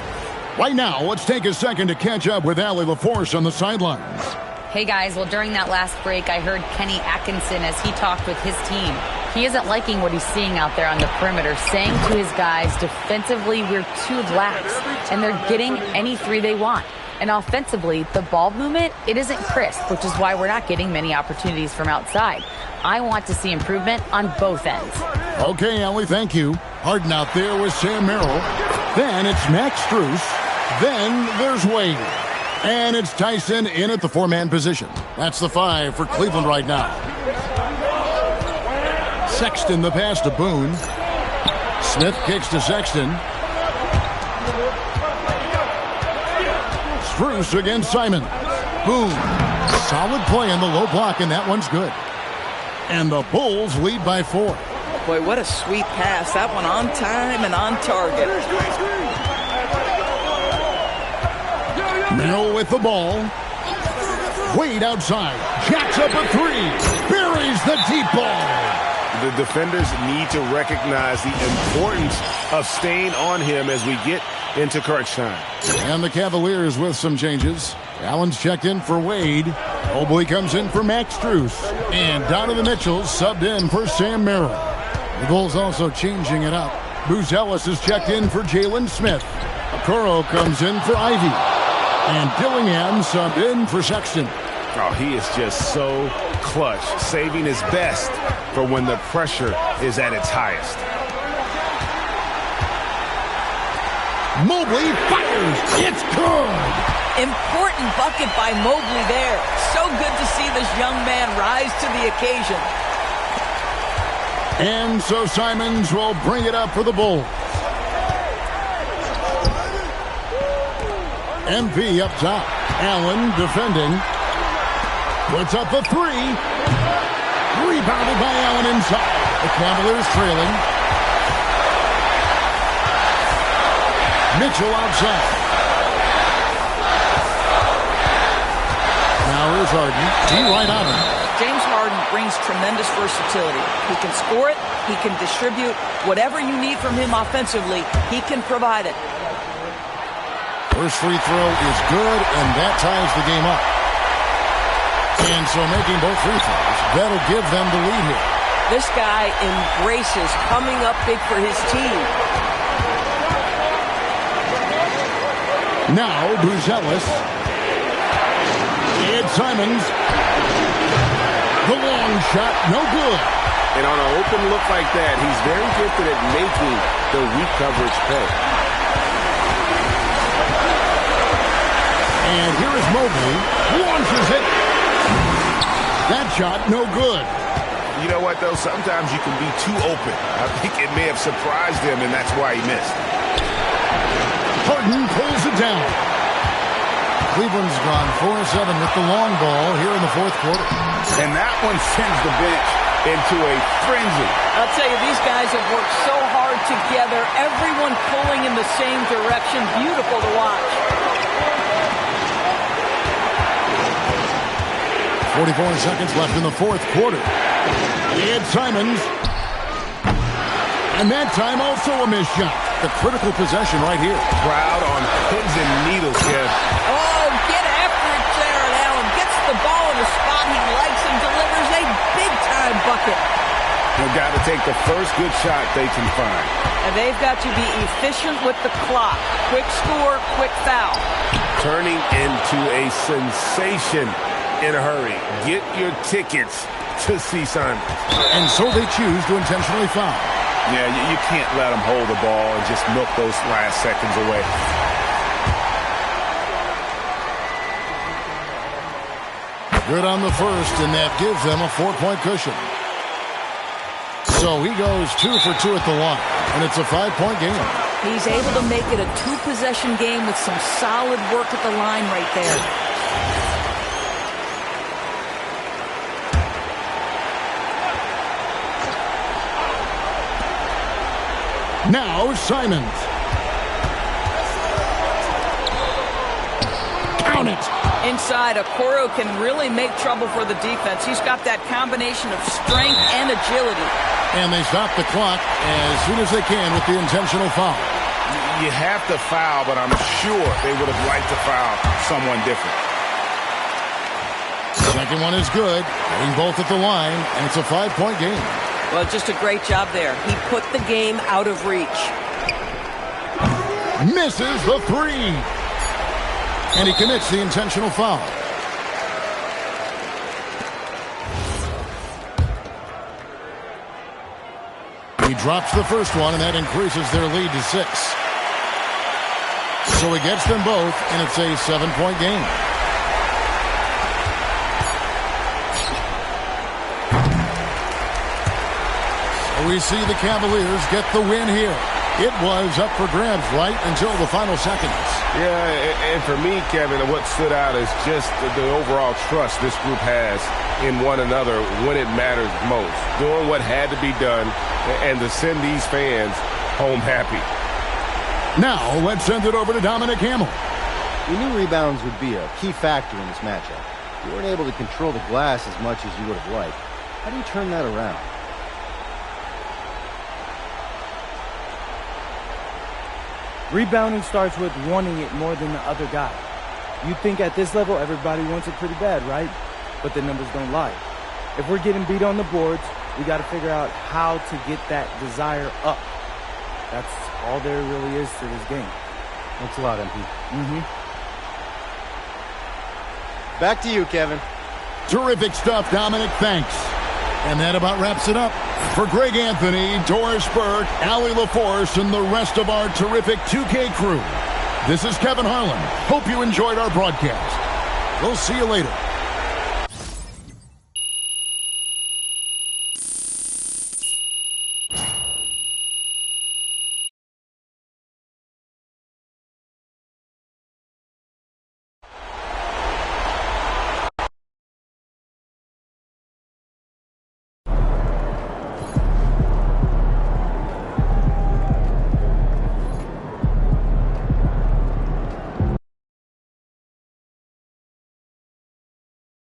Right now, let's take a second to catch up with Allie LaForce on the sidelines.
Hey guys, well during that last break I heard Kenny Atkinson as he talked with his team. He isn't liking what he's seeing out there on the perimeter, saying to his guys defensively we're too lax and they're getting any three they want. And offensively, the ball movement, it isn't crisp, which is why we're not getting many opportunities from outside. I want to see improvement on both ends.
Okay, Allie, thank you. Harden out there with Sam Merrill. Then it's Max Strus. Then there's Wade. And it's Tyson in at the four-man position. That's the 5 for Cleveland right now. Sexton the pass to Boone. Smith kicks to Sexton. Strus against Simon. Boom. Solid play in the low block, and that one's good. And the Bulls lead by 4.
Boy, what a sweet pass. That one on time and on target.
Merrill with the ball. Wade outside. Jacks up a three. Buries the deep ball.
The defenders need to recognize the importance of staying on him as we get into crunch time.
And the Cavaliers with some changes. Allen's checked in for Wade. Mobley comes in for Max Strus. And Donovan Mitchell subbed in for Sam Merrill. The Bulls also changing it up. Bruce Ellis is checked in for Jalen Smith. Okoro comes in for Ivy. And Dillingham subbed in for Sexton.
Oh, he is just so clutch, saving his best for when the pressure is at its highest.
Mobley fires. It's good.
Important bucket by Mobley there. So good to see this young man rise to the occasion.
And so Simons will bring it up for the Bulls. MP up top. Allen defending. Puts up a three. Rebounded by Allen inside. The Cavaliers trailing. Mitchell outside. Now here's Harden. He right on him.
James Harden brings tremendous versatility. He can score it. He can distribute. Whatever you need from him offensively, he can provide it.
First free throw is good, and that ties the game up. And so making both free throws, that'll give them the lead here.
This guy embraces coming up big for his team.
Now, Bruce Ellis. It's Simons. The long shot, no good.
And on an open look like that, he's very gifted at making the weak coverage pay.
And here is Mobley. Launches it. That shot, no good.
You know what, though? Sometimes you can be too open. I think it may have surprised him, and that's why he missed.
Harden pulls it down. Cleveland's gone 4-7 with the long ball here in the fourth quarter.
And that one sends the bench into a frenzy.
I'll tell you, these guys have worked so hard together. Everyone pulling in the same direction. Beautiful to watch.
44 seconds left in the fourth quarter. It's Simons. And that time also a missed shot. The critical possession right here.
Crowd on pins and needles, Kev.
Oh, get after it, Jared Allen. Gets the ball in the spot he likes and delivers a big-time bucket.
They've got to take the first good shot they can find.
And they've got to be efficient with the clock. Quick score, quick foul.
Turning into a sensation in a hurry. Get your tickets to see Simon.
And so they choose to intentionally foul.
Yeah, you can't let them hold the ball and just milk those last seconds away.
Good on the first, and that gives them a 4-point cushion. So he goes 2 for 2 at the line, and it's a 5-point game.
He's able to make it a 2-possession game with some solid work at the line right there.
Now Simons. Count it.
Inside, Okoro can really make trouble for the defense. He's got that combination of strength and agility.
And they stop the clock as soon as they can with the intentional foul.
You have to foul, but I'm sure they would have liked to foul someone different.
Second one is good. Hitting both at the line, and it's a 5-point game.
Well, just a great job there. He put the game out of reach.
Misses the 3. And he commits the intentional foul. He drops the first one, and that increases their lead to 6. So he gets them both, and it's a 7-point game. We see the Cavaliers get the win here. It was up for grabs right until the final seconds.
Yeah, and for me, Kevin, what stood out is just the overall trust this group has in one another when it matters most. Doing what had to be done and to send these fans home happy.
Now, let's send it over to Dominic Hamill.
We knew rebounds would be a key factor in this matchup. You weren't able to control the glass as much as you would have liked. How do you turn that around?
Rebounding starts with wanting it more than the other guy. You think at this level everybody wants it pretty bad, right? But the numbers don't lie. If we're getting beat on the boards, we got to figure out how to get that desire up. That's all there really is to this game.
Thanks a lot, MP. Back to you, Kevin.
Terrific stuff, Dominic. Thanks. And that about wraps it up. For Greg Anthony, Doris Burke, Allie LaForce, and the rest of our terrific 2K crew, this is Kevin Harlan. Hope you enjoyed our broadcast. We'll see you later.